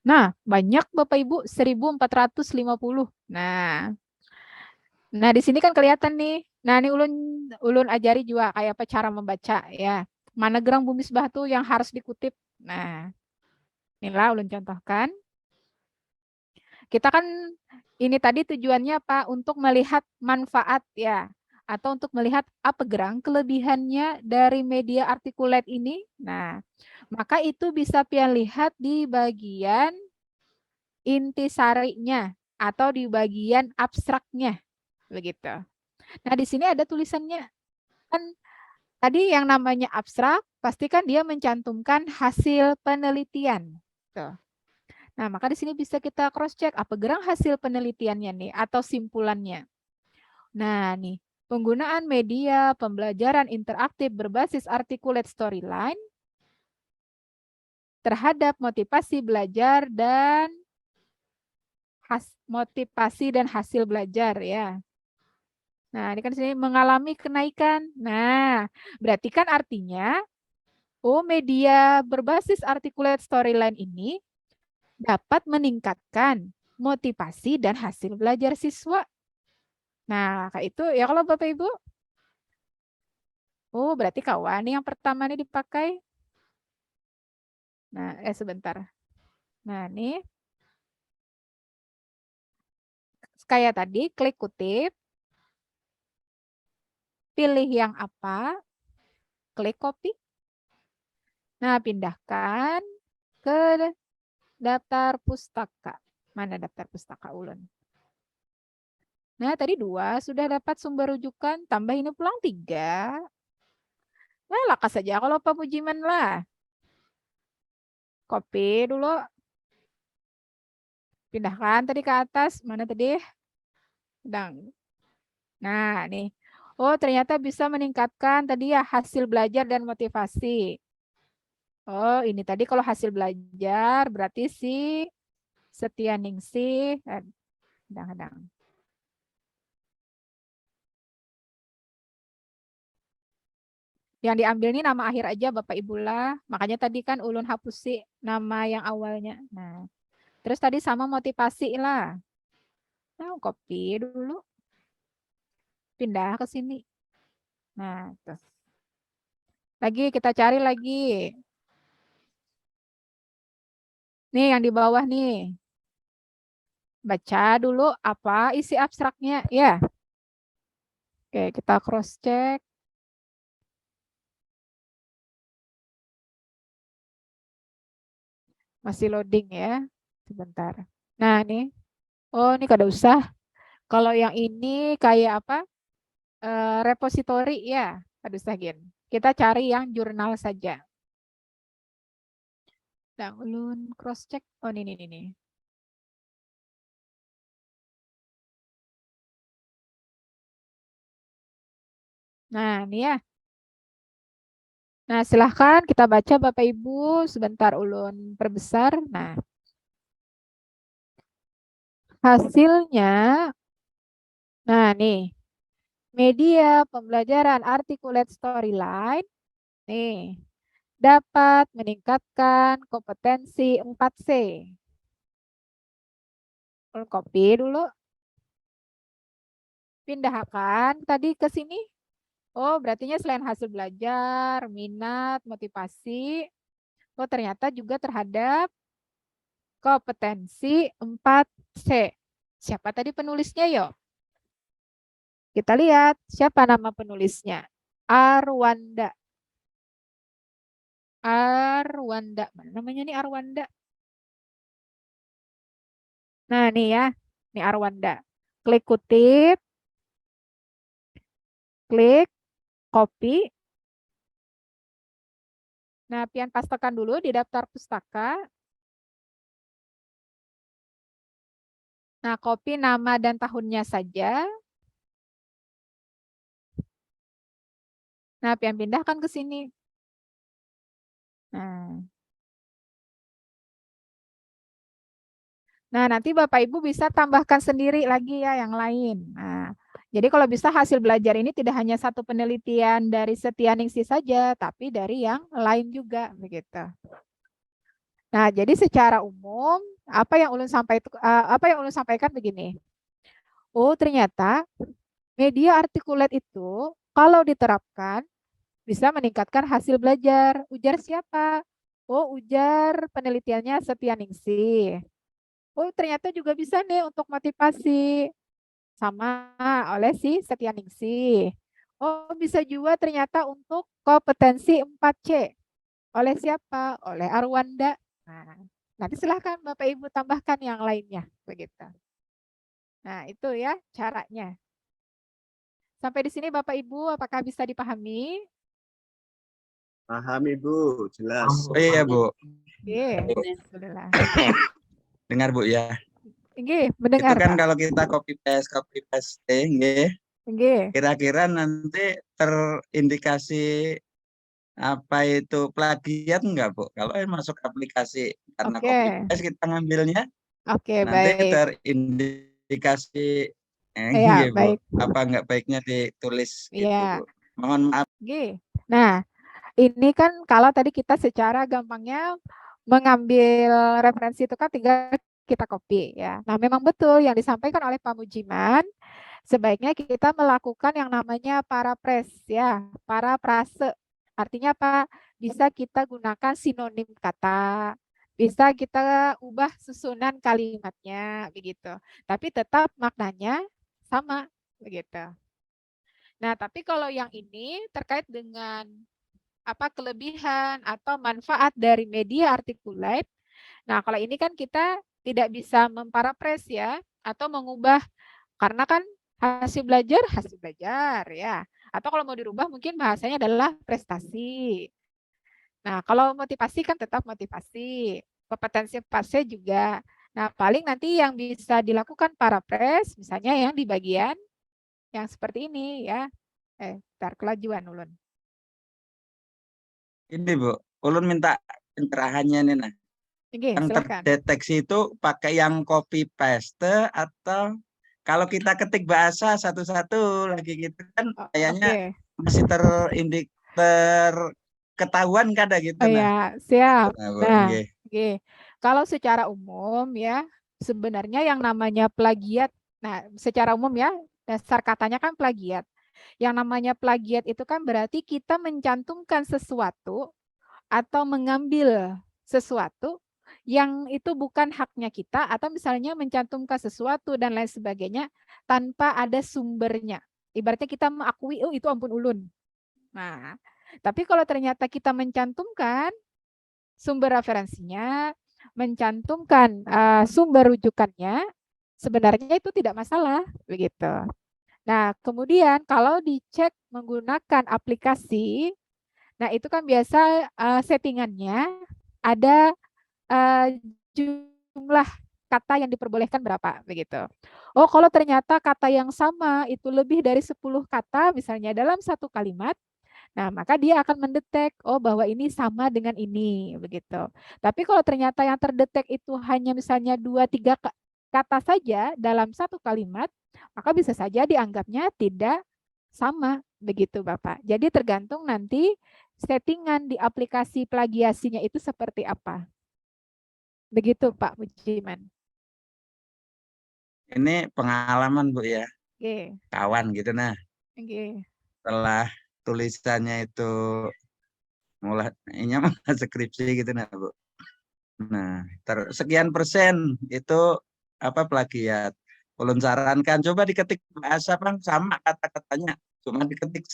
Nah, banyak Bapak Ibu 1450. Nah, di sini kan kelihatan nih. Nah, ini ulun ajari juga kayak apa cara membaca ya. Mana gerang bumi sebah tuh yang harus dikutip. Nah, inilah ulun contohkan. Kita kan ini tadi tujuannya apa? Untuk melihat manfaat ya. Atau untuk melihat apa gerang kelebihannya dari media articulate ini. Nah, maka itu bisa pian lihat di bagian intisarinya atau di bagian abstraknya. Begitu. Nah, di sini ada tulisannya. Kan tadi yang namanya abstrak, pasti kan dia mencantumkan hasil penelitian. Tuh. Nah, maka di sini bisa kita cross check apa gerang hasil penelitiannya nih atau simpulannya. Nah, nih, penggunaan media pembelajaran interaktif berbasis articulate storyline terhadap motivasi belajar dan hasil belajar ya. Nah, ini kan sini mengalami kenaikan. Nah, berarti kan artinya media berbasis articulate storyline ini dapat meningkatkan motivasi dan hasil belajar siswa. Nah, kayak itu ya kalau Bapak Ibu. Berarti kawan yang pertama ini dipakai. Nah, sebentar. Nah, ini kayak tadi klik kutip. Pilih yang apa? Klik copy. Nah, pindahkan ke daftar pustaka. Mana daftar pustaka ulun? Nah, tadi 2 sudah dapat sumber rujukan, tambah ini pulang 3. Nah, lakas saja kalau Pak Mujiman lah. Copy dulu. Pindahkan tadi ke atas. Mana tadi? Sedang. Nah, nih. Ternyata bisa meningkatkan tadi ya hasil belajar dan motivasi. Ini tadi kalau hasil belajar berarti si Setianingsih. Kadang-kadang. Yang diambil ini nama akhir aja Bapak Ibu lah. Makanya tadi kan ulun hapusi nama yang awalnya. Nah, terus tadi sama motivasi lah. Nah, copy dulu. Pindah ke sini. Nah, terus. Lagi kita cari lagi. Nih yang di bawah nih. Baca dulu apa isi abstraknya. Ya. Oke, kita cross check. Masih loading ya. Sebentar. Nah, nih. Ini kada usah. Kalau yang ini kayak apa? Repository ya. Kada usah gin. Kita cari yang jurnal saja. Nah, ulun cross check. Ini. Nah, ini ya. Nah, silahkan kita baca Bapak Ibu. Sebentar ulun perbesar. Nah, hasilnya, nah nih, media pembelajaran articulate storyline, nih, dapat meningkatkan kompetensi 4C. Copy dulu. Pindahkan tadi ke sini. Oh, berarti selain hasil belajar, minat, motivasi, oh ternyata juga terhadap kompetensi 4C. Siapa tadi penulisnya, yuk? Kita lihat siapa nama penulisnya. Arwanda. Arwanda. Mana namanya nih Arwanda? Nah, nih ya. Nih Arwanda. Klik kutip. Klik copy. Nah, pian pastekan dulu di daftar pustaka. Nah, copy nama dan tahunnya saja. Nah, pian pindahkan ke sini. Nah, nanti Bapak Ibu bisa tambahkan sendiri lagi ya yang lain. Nah, jadi kalau bisa hasil belajar ini tidak hanya satu penelitian dari Setianingsih saja, tapi dari yang lain juga begitu. Nah, jadi secara umum apa yang ulun sampaikan begini. Oh, ternyata media artikulat itu kalau diterapkan bisa meningkatkan hasil belajar. Ujar siapa? Oh, ujar penelitiannya Setianingsih. Oh, ternyata juga bisa nih untuk motivasi sama oleh si Setianingsih. Oh, bisa juga ternyata untuk kompetensi 4C. Oleh siapa? Oleh Arwanda. Nah, nanti silahkan Bapak Ibu tambahkan yang lainnya. Begitu. Nah, itu ya caranya. Sampai di sini Bapak Ibu, apakah bisa dipahami? Paham Ibu, jelas. Iya Bu. Oke, alhamdulillah. Dengar Bu ya. Nggih, mendengar Itu kan Pak. kalau kita copy paste, nggih. Nggih. Kira-kira nanti terindikasi apa itu plagiat enggak Bu? Kalau masuk aplikasi karena Oke. copy paste kita ngambilnya, Oke, nanti baik. terindikasi Ya, Bu. baik. Apa enggak baiknya ditulis gitu Iya. Bu? Mohon maaf. Nggih. Nah, ini kan kalau tadi kita secara gampangnya mengambil referensi itu kan tinggal kita copy ya. Nah, memang betul yang disampaikan oleh Pak Mujiman, sebaiknya kita melakukan yang namanya paraphrase ya, parafrase. Artinya apa? Bisa kita gunakan sinonim kata, bisa kita ubah susunan kalimatnya begitu. Tapi tetap maknanya sama begitu. Nah, tapi kalau yang ini terkait dengan apa kelebihan atau manfaat dari media articulate. Nah, kalau ini kan kita tidak bisa memparaphrase ya atau mengubah karena kan hasil belajar ya. Atau kalau mau dirubah mungkin bahasanya adalah prestasi. Nah, kalau motivasi kan tetap motivasi. Kompetensi pasnya juga. Nah, paling nanti yang bisa dilakukan paraphrase misalnya yang di bagian yang seperti ini ya. Ntar kelajuan ulun. Ini Bu, ulun minta pencerahannya nih nah. Oke, Yang silakan. terdeteksi itu pakai yang copy paste atau kalau kita ketik bahasa satu-satu lagi gitu kan kayaknya masih terketahuan kada gitu Oh ya, siap. Nah, Bu, Nah, nggih. oke. Kalau secara umum ya, sebenarnya yang namanya plagiat, nah secara umum ya, dasar katanya kan plagiat. Yang namanya plagiat itu kan berarti kita mencantumkan sesuatu atau mengambil sesuatu yang itu bukan haknya kita atau misalnya mencantumkan sesuatu dan lain sebagainya tanpa ada sumbernya. Ibaratnya kita mengakui, oh itu ampun ulun. Nah, tapi kalau ternyata kita mencantumkan sumber referensinya, mencantumkan sumber rujukannya, sebenarnya itu tidak masalah, begitu. Nah, kemudian kalau dicek menggunakan aplikasi, nah itu kan biasa settingannya ada jumlah kata yang diperbolehkan berapa, begitu. Oh, kalau ternyata kata yang sama itu lebih dari 10 kata, misalnya dalam satu kalimat, nah, maka dia akan mendetek, oh bahwa ini sama dengan ini, begitu. Tapi kalau ternyata yang terdetek itu hanya misalnya 2-3 kata saja dalam satu kalimat, maka bisa saja dianggapnya tidak sama, begitu Bapak. Jadi tergantung nanti settingan di aplikasi plagiasinya itu seperti apa? Begitu Pak Mujiman. Ini pengalaman Bu ya, Oke, kawan gitu. Nah, oke. setelah tulisannya itu mulai ini mah skripsi gitu nah Bu. Nah, sekian persen itu apa plagiat. Ulun sarankan coba diketik bahasa Bang sama kata-katanya, cuma diketik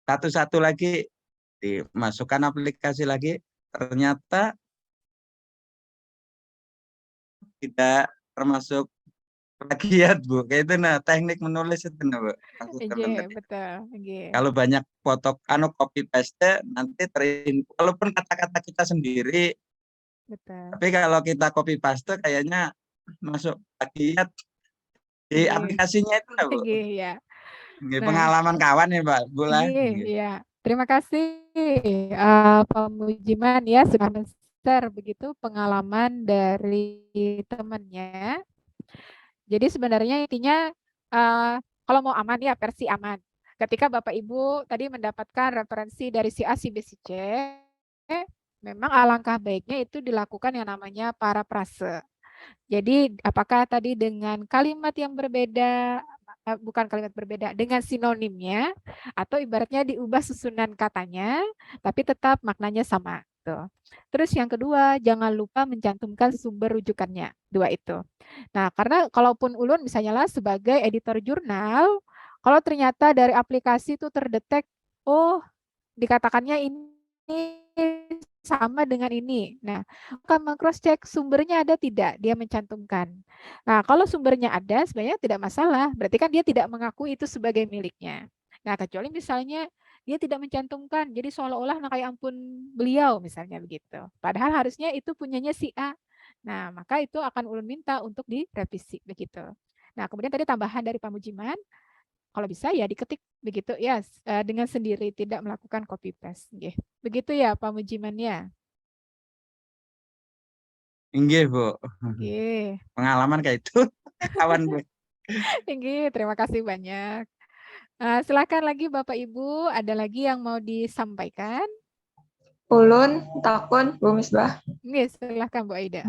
satu-satu lagi, dimasukkan aplikasi lagi, ternyata tidak termasuk plagiat Bu. Kayak itu nah teknik menulis itu nah Bu. Oke, betul. Oke. Kalau banyak foto copy paste nanti walaupun kata-kata kita sendiri, Betul. tapi kalau kita copy paste kayaknya masuk plagiat di aplikasinya itu nah Bu. Oke, ya. Ini Nah, pengalaman kawan ya Mbak Bula. iya. Terima kasih Pak Mujiman ya sudah share begitu pengalaman dari temannya. Jadi sebenarnya intinya kalau mau aman ya versi aman. Ketika Bapak Ibu tadi mendapatkan referensi dari si A, si B, si C, memang alangkah baiknya itu dilakukan yang namanya parafrase. Jadi apakah tadi dengan kalimat yang berbeda, bukan kalimat berbeda, dengan sinonimnya, atau ibaratnya diubah susunan katanya, tapi tetap maknanya sama. Tuh. Terus yang kedua, jangan lupa mencantumkan sumber rujukannya. Dua itu. Nah, karena kalaupun ulun misalnya lah sebagai editor jurnal, kalau ternyata dari aplikasi itu terdetek, oh dikatakannya ini sama dengan ini. Nah, akan cross check sumbernya ada tidak, dia mencantumkan. Nah, kalau sumbernya ada sebenarnya tidak masalah, berarti kan dia tidak mengakui itu sebagai miliknya. Nah, kecuali misalnya dia tidak mencantumkan, jadi seolah-olah nah kayak ampun beliau misalnya begitu. Padahal harusnya itu punyanya si A. Nah, maka itu akan ulun minta untuk direvisi begitu. Nah, kemudian tadi tambahan dari Pak Mujiman, kalau bisa ya diketik begitu ya dengan sendiri tidak melakukan copy paste. Begitu ya Pak Mujiman ya. Inggih Bu. Nggih. Pengalaman kayak itu kawan Bu. Nggih, terima kasih banyak. Silakan lagi Bapak Ibu, ada lagi yang mau disampaikan? Ulun, takun, Bu Misbah. Nggih, silakan Bu Aida.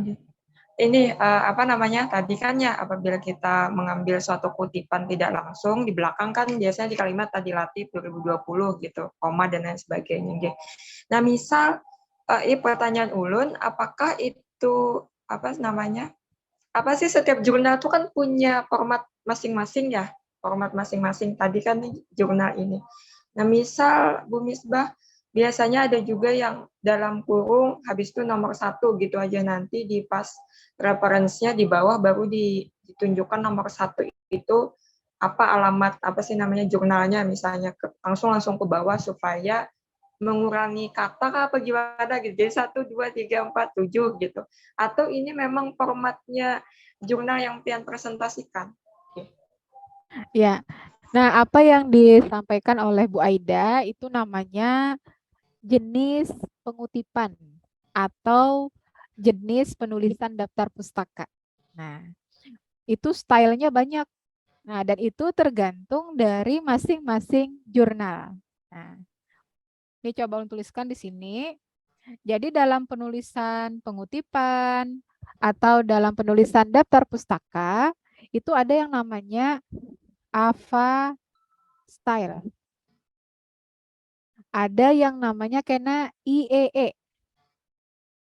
Ini apa namanya tadi kan ya apabila kita mengambil suatu kutipan tidak langsung di belakang kan biasanya di kalimat tadi Latif 2020 gitu koma dan lain sebagainya gitu. Nah misal pertanyaan ulun apakah itu apa namanya apa sih setiap jurnal itu kan punya format masing-masing ya format masing-masing tadi kan jurnal ini. Nah misal Bu Misbah biasanya ada juga yang dalam kurung habis itu nomor 1 gitu aja nanti di pas referensinya di bawah baru ditunjukkan nomor 1 itu apa alamat apa sih namanya jurnalnya misalnya langsung ke bawah supaya mengurangi kata apa gimana gitu. Jadi 1, 2, 3, 4, 7 gitu. Atau ini memang formatnya jurnal yang pian presentasikan. Ya. Nah, apa yang disampaikan oleh Bu Aida itu namanya jenis pengutipan atau jenis penulisan daftar pustaka. Nah, itu stylenya banyak. Nah, dan itu tergantung dari masing-masing jurnal. Nah, ini coba untuk tuliskan di sini. Jadi dalam penulisan pengutipan atau dalam penulisan daftar pustaka, itu ada yang namanya AVA style. Ada yang namanya kena IEE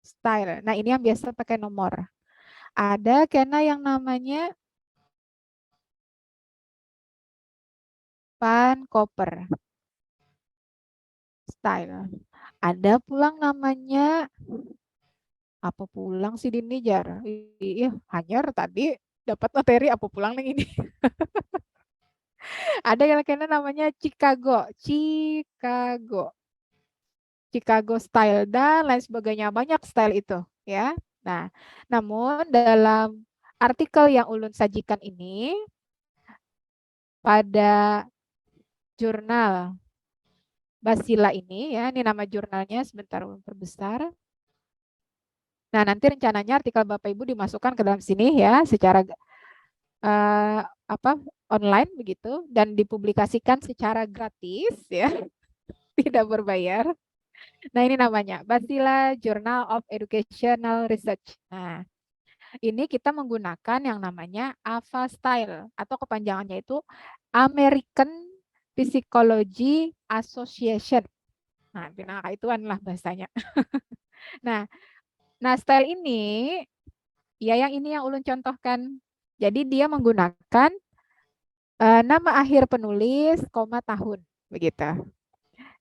style. Nah, ini yang biasa pakai nomor. Ada kena yang namanya Pankoper style. Ada pulang namanya apa pulang sih Dini jar? Iya, hanyar tadi dapat materi apa pulang nih ini. Ada yang kena namanya Chicago style dan lain sebagainya, banyak style itu ya. Nah, namun dalam artikel yang ulun sajikan ini pada jurnal Basila ini ya, ini nama jurnalnya, sebentar ulun perbesar. Nah, nanti rencananya artikel Bapak Ibu dimasukkan ke dalam sini ya secara online begitu dan dipublikasikan secara gratis ya. tidak berbayar. Nah, ini namanya Basila Journal of Educational Research. Nah, ini kita menggunakan yang namanya AVA Style atau kepanjangannya itu American Psychology Association. Nah, ituan lah bahasanya. Nah, style ini ya yang ini yang ulun contohkan. Jadi dia menggunakan nama akhir penulis, tahun, begitu.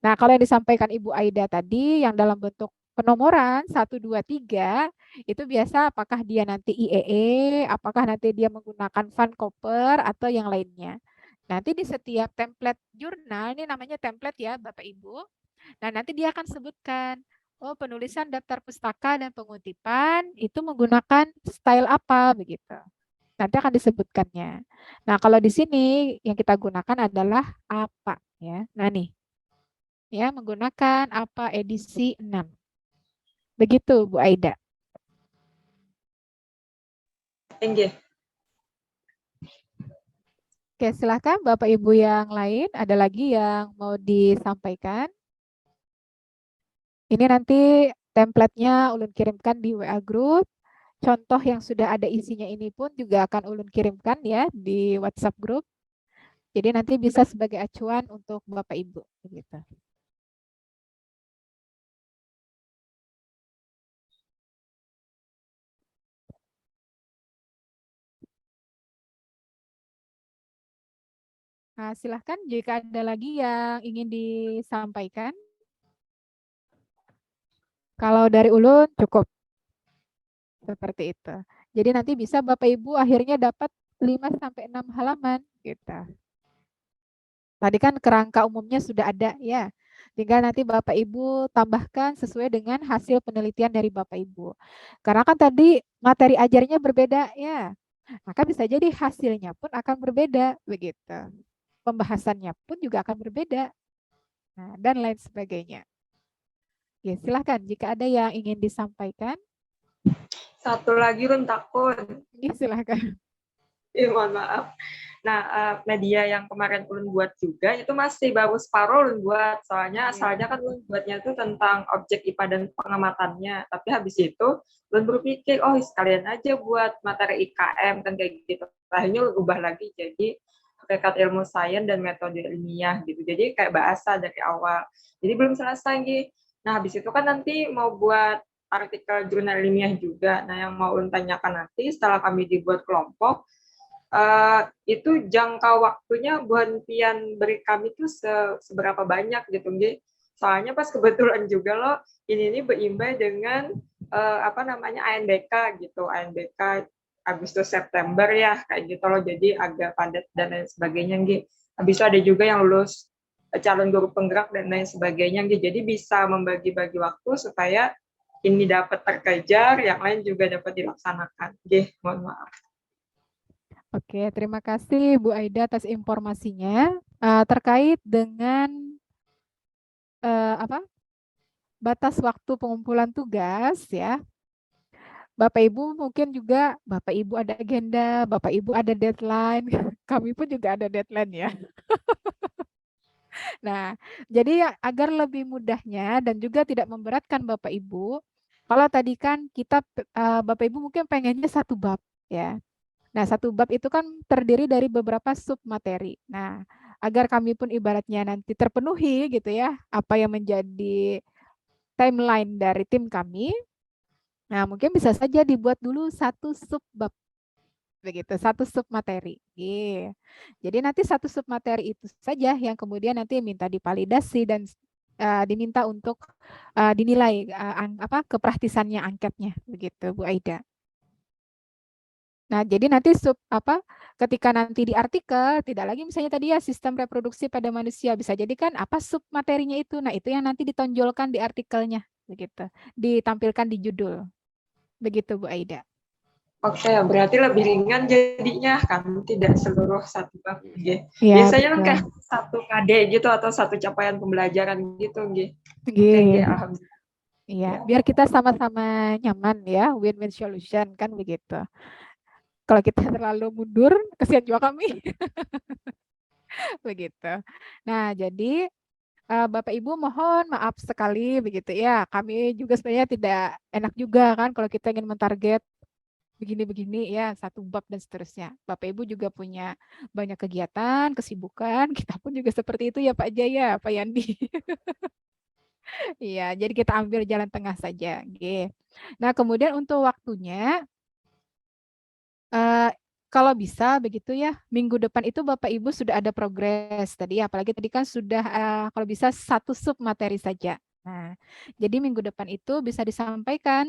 Nah, kalau yang disampaikan Ibu Aida tadi yang dalam bentuk penomoran 1, 2, 3 itu biasa apakah dia nanti IEE, apakah nanti dia menggunakan Vancouver atau yang lainnya. Nanti di setiap template jurnal, ini namanya template ya Bapak Ibu. Nah, nanti dia akan sebutkan, oh penulisan daftar pustaka dan pengutipan itu menggunakan style apa begitu. Nanti akan disebutkannya. Nah, kalau di sini yang kita gunakan adalah apa ya. Nah, nih. Ya, menggunakan apa edisi 6. Begitu Bu Aida. Enggih. Oke, silahkan Bapak Ibu yang lain. Ada lagi yang mau disampaikan? Ini nanti template-nya ulun kirimkan di WA Group. Contoh yang sudah ada isinya ini pun juga akan ulun kirimkan ya di WhatsApp Group. Jadi nanti bisa sebagai acuan untuk Bapak Ibu. Begitu. Nah, silahkan jika ada lagi yang ingin disampaikan. Kalau dari ulun cukup. Seperti itu. Jadi nanti bisa Bapak Ibu akhirnya dapat 5-6 halaman gitu. Tadi kan kerangka umumnya sudah ada ya. Tinggal nanti Bapak Ibu tambahkan sesuai dengan hasil penelitian dari Bapak Ibu. Karena kan tadi materi ajarnya berbeda ya. Maka bisa jadi hasilnya pun akan berbeda begitu. Pembahasannya pun juga akan berbeda. Nah, dan lain sebagainya. Ya, silahkan jika ada yang ingin disampaikan. Satu lagi Run takut. Ya, silahkan. Mohon maaf. Nah, media yang kemarin Ulun buat juga itu masih baru separuh Ulun buat. Soalnya asalnya kan Ulun buatnya itu tentang objek IPA dan pengamatannya. Tapi habis itu Ulun berpikir, oh sekalian aja buat materi IKM kan kayak gitu. Akhirnya Ulun ubah lagi jadi hakikat ilmu sains dan metode ilmiah gitu. Jadi kayak bahasa dari awal. Jadi belum selesai gitu. Nah, habis itu kan nanti mau buat artikel jurnal ilmiah juga. Nah, yang mau Ulun tanyakan nanti setelah kami dibuat kelompok, itu jangka waktunya berhentian beri kami itu seberapa banyak gitu, Nggih. Soalnya pas kebetulan juga loh, ini berimbang dengan ANBK gitu, ANBK Agustus September ya, kayak gitu loh, jadi agak padat dan lain sebagainya, Nggih. Habis itu ada juga yang lulus calon guru penggerak dan lain sebagainya, Nggih. Jadi bisa membagi-bagi waktu supaya ini dapat terkejar, yang lain juga dapat dilaksanakan. Nggih, mohon maaf. Oke, terima kasih Bu Aida atas informasinya. Terkait dengan batas waktu pengumpulan tugas ya. Bapak Ibu mungkin juga Bapak Ibu ada agenda, Bapak Ibu ada deadline, kami pun juga ada deadline ya. Nah, jadi agar lebih mudahnya dan juga tidak memberatkan Bapak Ibu, kalau tadi kan kita Bapak Ibu mungkin pengennya 1 bab ya. Nah, 1 bab itu kan terdiri dari beberapa sub materi. Nah, agar kami pun ibaratnya nanti terpenuhi gitu ya, apa yang menjadi timeline dari tim kami. Nah, mungkin bisa saja dibuat dulu 1 sub bab. Begitu, 1 sub materi. Jadi nanti 1 sub materi itu saja yang kemudian nanti minta divalidasi dan diminta untuk dinilai kepraktisannya angketnya begitu Bu Aida. Nah, jadi nanti ketika nanti di artikel tidak lagi misalnya tadi ya sistem reproduksi pada manusia, bisa jadi kan apa sub materinya itu. Nah, itu yang nanti ditonjolkan di artikelnya begitu, ditampilkan di judul. Begitu Bu Aida. Oke, berarti lebih ringan jadinya kan, tidak seluruh 1 bab gitu. Ya, Biasanya kan kayak 1 KD gitu atau 1 capaian pembelajaran gitu gitu. Oke, alhamdulillah. Iya, biar kita sama-sama nyaman ya, win-win solution kan begitu. Kalau kita terlalu mundur, kesian juga kami. Begitu. Nah, jadi Bapak Ibu mohon maaf sekali begitu ya. Kami juga sebenarnya tidak enak juga kan kalau kita ingin mentarget begini-begini ya, satu bab dan seterusnya. Bapak Ibu juga punya banyak kegiatan, kesibukan. Kita pun juga seperti itu ya Pak Jaya, Pak Yandi. Iya, jadi kita ambil jalan tengah saja. Oke. Nah, kemudian untuk waktunya, kalau bisa begitu ya, minggu depan itu Bapak Ibu sudah ada progres tadi, apalagi tadi kan sudah kalau bisa satu sub materi saja. Nah, jadi minggu depan itu bisa disampaikan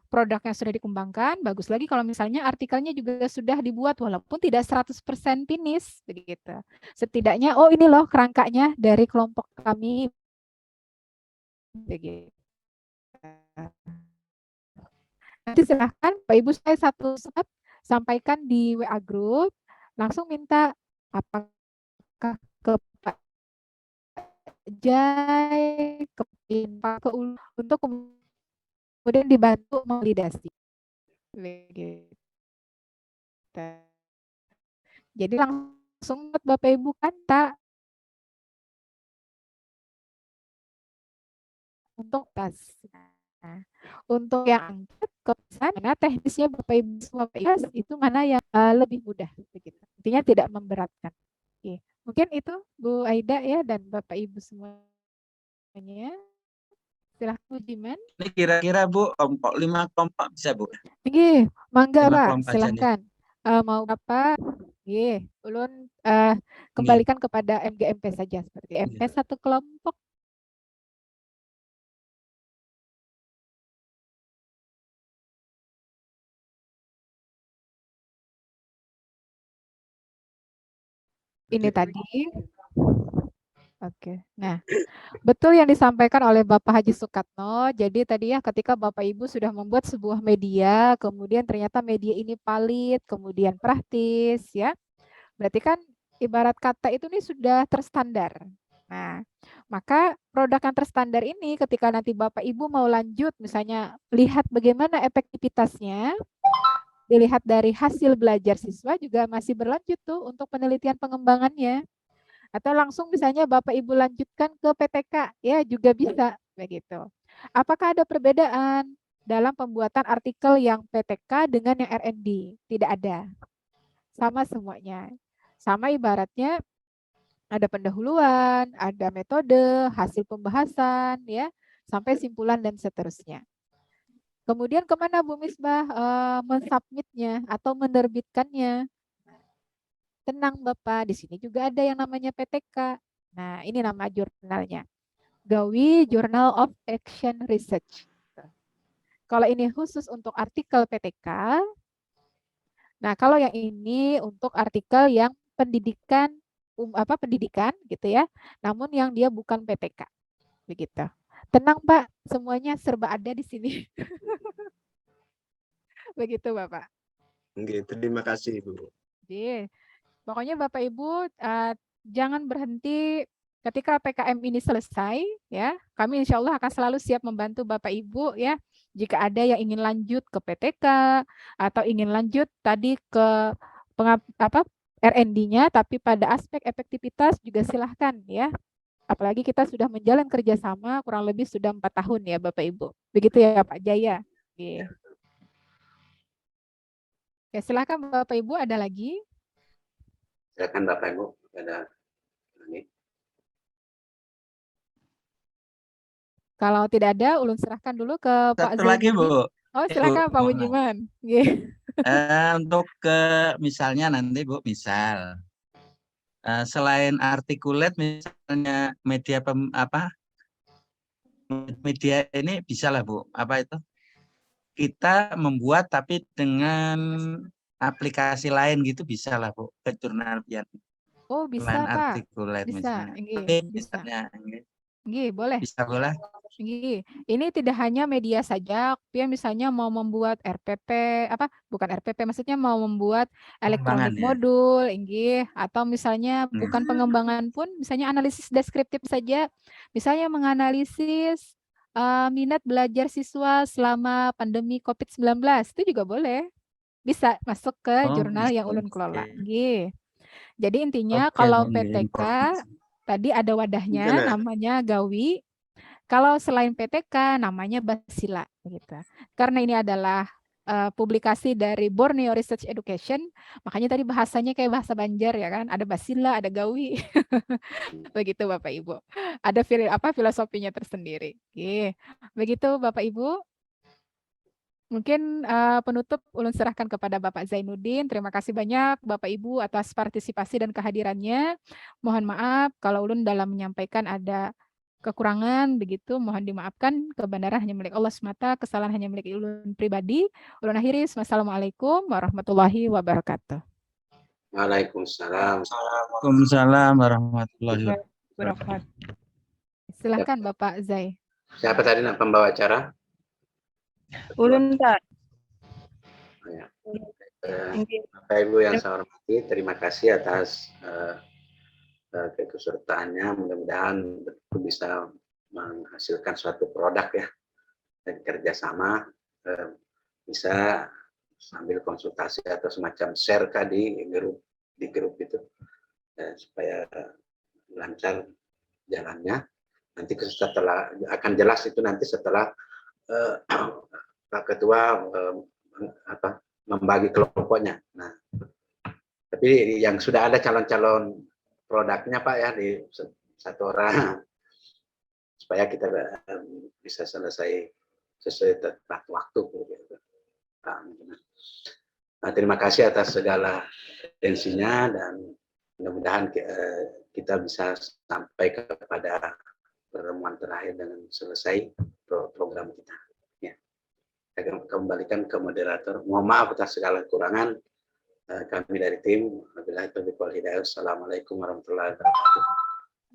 produk yang sudah dikembangkan, bagus lagi kalau misalnya artikelnya juga sudah dibuat walaupun tidak 100% finish begitu. Setidaknya oh ini loh kerangkanya dari kelompok kami begitu. Nanti silahkan Pak Ibu saya satu step sampaikan di WA group, langsung minta apakah ke Pak Jai, ke Pak ke Ulu, untuk kemudian dibantu validasi. Begitu. Jadi langsung Bapak Ibu kata untuk tas. Nah, untuk yang angkat kepesan, mana teknisnya Bapak Ibu semua itu mana yang lebih mudah begitu. Intinya tidak memberatkan. Oke. Mungkin itu Bu Aida ya dan Bapak Ibu semuanya. Silahkan Bu Jiman. Ini kira-kira Bu, kelompok 5 kelompok bisa Bu? Oke, mangga 5 Pak, kelompok aja nih. silahkan. Mau apa? Oke, ulun kembalikan kepada MGMP saja seperti MP satu kelompok. Ini tadi. Oke. Nah, betul yang disampaikan oleh Bapak Haji Sukatno. Jadi tadi ya ketika Bapak Ibu sudah membuat sebuah media, kemudian ternyata media ini valid, kemudian praktis ya. Berarti kan ibarat kata itu nih sudah terstandar. Nah, maka produk yang terstandar ini ketika nanti Bapak Ibu mau lanjut misalnya lihat bagaimana efektivitasnya, dilihat dari hasil belajar siswa juga masih berlanjut tuh untuk penelitian pengembangannya. Atau langsung misalnya Bapak Ibu lanjutkan ke PTK, ya juga bisa begitu. Apakah ada perbedaan dalam pembuatan artikel yang PTK dengan yang R&D? Tidak ada. Sama semuanya. Sama ibaratnya ada pendahuluan, ada metode, hasil pembahasan, ya, sampai simpulan dan seterusnya. Kemudian kemana Bu Misbah mensubmitnya atau menerbitkannya? Tenang Bapak, di sini juga ada yang namanya PTK. Nah, ini nama jurnalnya. Gawi Journal of Action Research. Kalau ini khusus untuk artikel PTK. Nah, kalau yang ini untuk artikel yang pendidikan pendidikan gitu ya. Namun yang dia bukan PTK. Begitu. Tenang Pak, semuanya serba ada di sini. Begitu Bapak. Oke, terima kasih Ibu. Oke. Pokoknya Bapak Ibu jangan berhenti ketika PKM ini selesai ya. Kami insya Allah akan selalu siap membantu Bapak Ibu ya. Jika ada yang ingin lanjut ke PTK atau ingin lanjut tadi ke R&D-nya, tapi pada aspek efektivitas juga silahkan ya. Apalagi kita sudah menjalin kerjasama kurang lebih sudah 4 tahun ya Bapak Ibu. Begitu ya Pak Jaya. Oke. Oke, silahkan Bapak Ibu ada lagi. Silakan Bapak Ibu, ada ini. Kalau tidak ada, ulun serahkan dulu ke Pak Satu lagi Bu. Oh, silakan Pak Bujiman. Untuk misalnya nanti Bu, misal selain artikulat misalnya media ini bisa lah Bu, apa itu? Kita membuat tapi dengan aplikasi lain gitu bisa lah Bu, ke jurnal pian. Oh, bisa Selain Pak. artikulat Bisa. misalnya. Boleh. Bisa boleh. Ini tidak hanya media saja, ya misalnya mau membuat RPP, bukan RPP, maksudnya mau membuat elektronik modul, atau misalnya bukan pengembangan pun, misalnya analisis deskriptif saja, misalnya menganalisis minat belajar siswa selama pandemi COVID-19, itu juga boleh, bisa masuk ke jurnal yang ulun kelola. Jadi intinya kalau PTK Tadi ada wadahnya, namanya Gawi. Kalau selain PTK, namanya Basila. Gitu. Karena ini adalah publikasi dari Borneo Research Education, makanya tadi bahasanya kayak bahasa Banjar ya kan, ada Basila, ada Gawi, begitu Bapak Ibu. Ada filosofinya tersendiri. Oke. Begitu Bapak Ibu. Mungkin penutup ulun serahkan kepada Bapak Zainuddin. Terima kasih banyak Bapak Ibu atas partisipasi dan kehadirannya. Mohon maaf kalau ulun dalam menyampaikan ada kekurangan begitu, mohon dimaafkan. Kebenaran hanya milik Allah semata, kesalahan hanya milik ulun pribadi. Ulun akhiri, wassalamualaikum warahmatullahi wabarakatuh. Waalaikumsalam. Waalaikumsalam warahmatullahi wabarakatuh. Silahkan Bapak Zai. Siapa tadi pembawa acara? Ulun tak. Bapak Ibu yang saya hormati, terima kasih atas keikutsertaannya. Mudah-mudahan bisa menghasilkan suatu produk ya, dan kerjasama bisa sambil konsultasi atau semacam share di grup itu supaya lancar jalannya. Nanti setelah akan jelas itu nanti setelah Pak Ketua membagi kelompoknya. Nah, tapi yang sudah ada calon-calon produknya Pak ya di satu orang supaya kita bisa selesai sesuai tepat waktu. Nah, terima kasih atas segala atensinya dan mudah-mudahan kita bisa sampai kepada pertemuan terakhir dengan selesai program kita. Ya. Saya kembalikan ke moderator. Mohon maaf atas segala kekurangan. Kami dari tim, Assalamualaikum warahmatullahi wabarakatuh.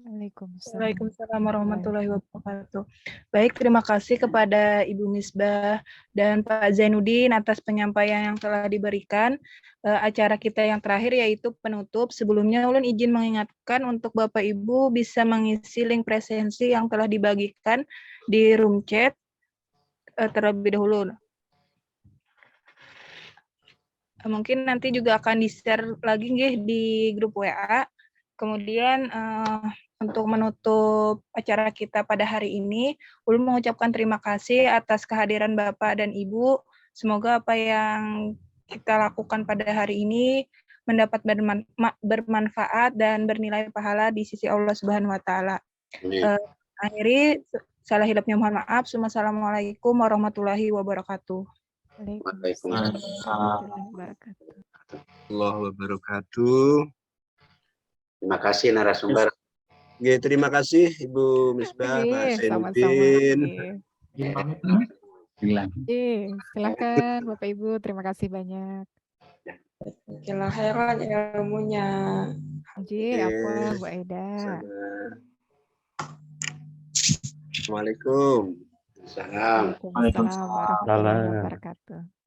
Waalaikumsalam warahmatullahi wabarakatuh. Baik, terima kasih kepada Ibu Misbah dan Pak Zainuddin atas penyampaian yang telah diberikan. Acara kita yang terakhir yaitu penutup. Sebelumnya ulun izin mengingatkan untuk Bapak Ibu bisa mengisi link presensi yang telah dibagikan di room chat terlebih dahulu. Mungkin nanti juga akan di-share lagi di grup WA. Kemudian untuk menutup acara kita pada hari ini, ulun mengucapkan terima kasih atas kehadiran Bapak dan Ibu. Semoga apa yang kita lakukan pada hari ini mendapat bermanfaat dan bernilai pahala di sisi Allah Subhanahu wa taala. Akhiri, salah hilapnya mohon maaf. Wassalamualaikum warahmatullahi wabarakatuh. Waalaikumsalam warahmatullahi wabarakatuh. Terima kasih narasumber. Oke, terima kasih Ibu Misbah, Pak Zainuddin. Silakan Bapak Ibu, terima kasih banyak. Kila heran ilmunya. Apa Bu Aida? Assalamualaikum. Salam. Waalaikumsalam warahmatullahi wabarakatuh.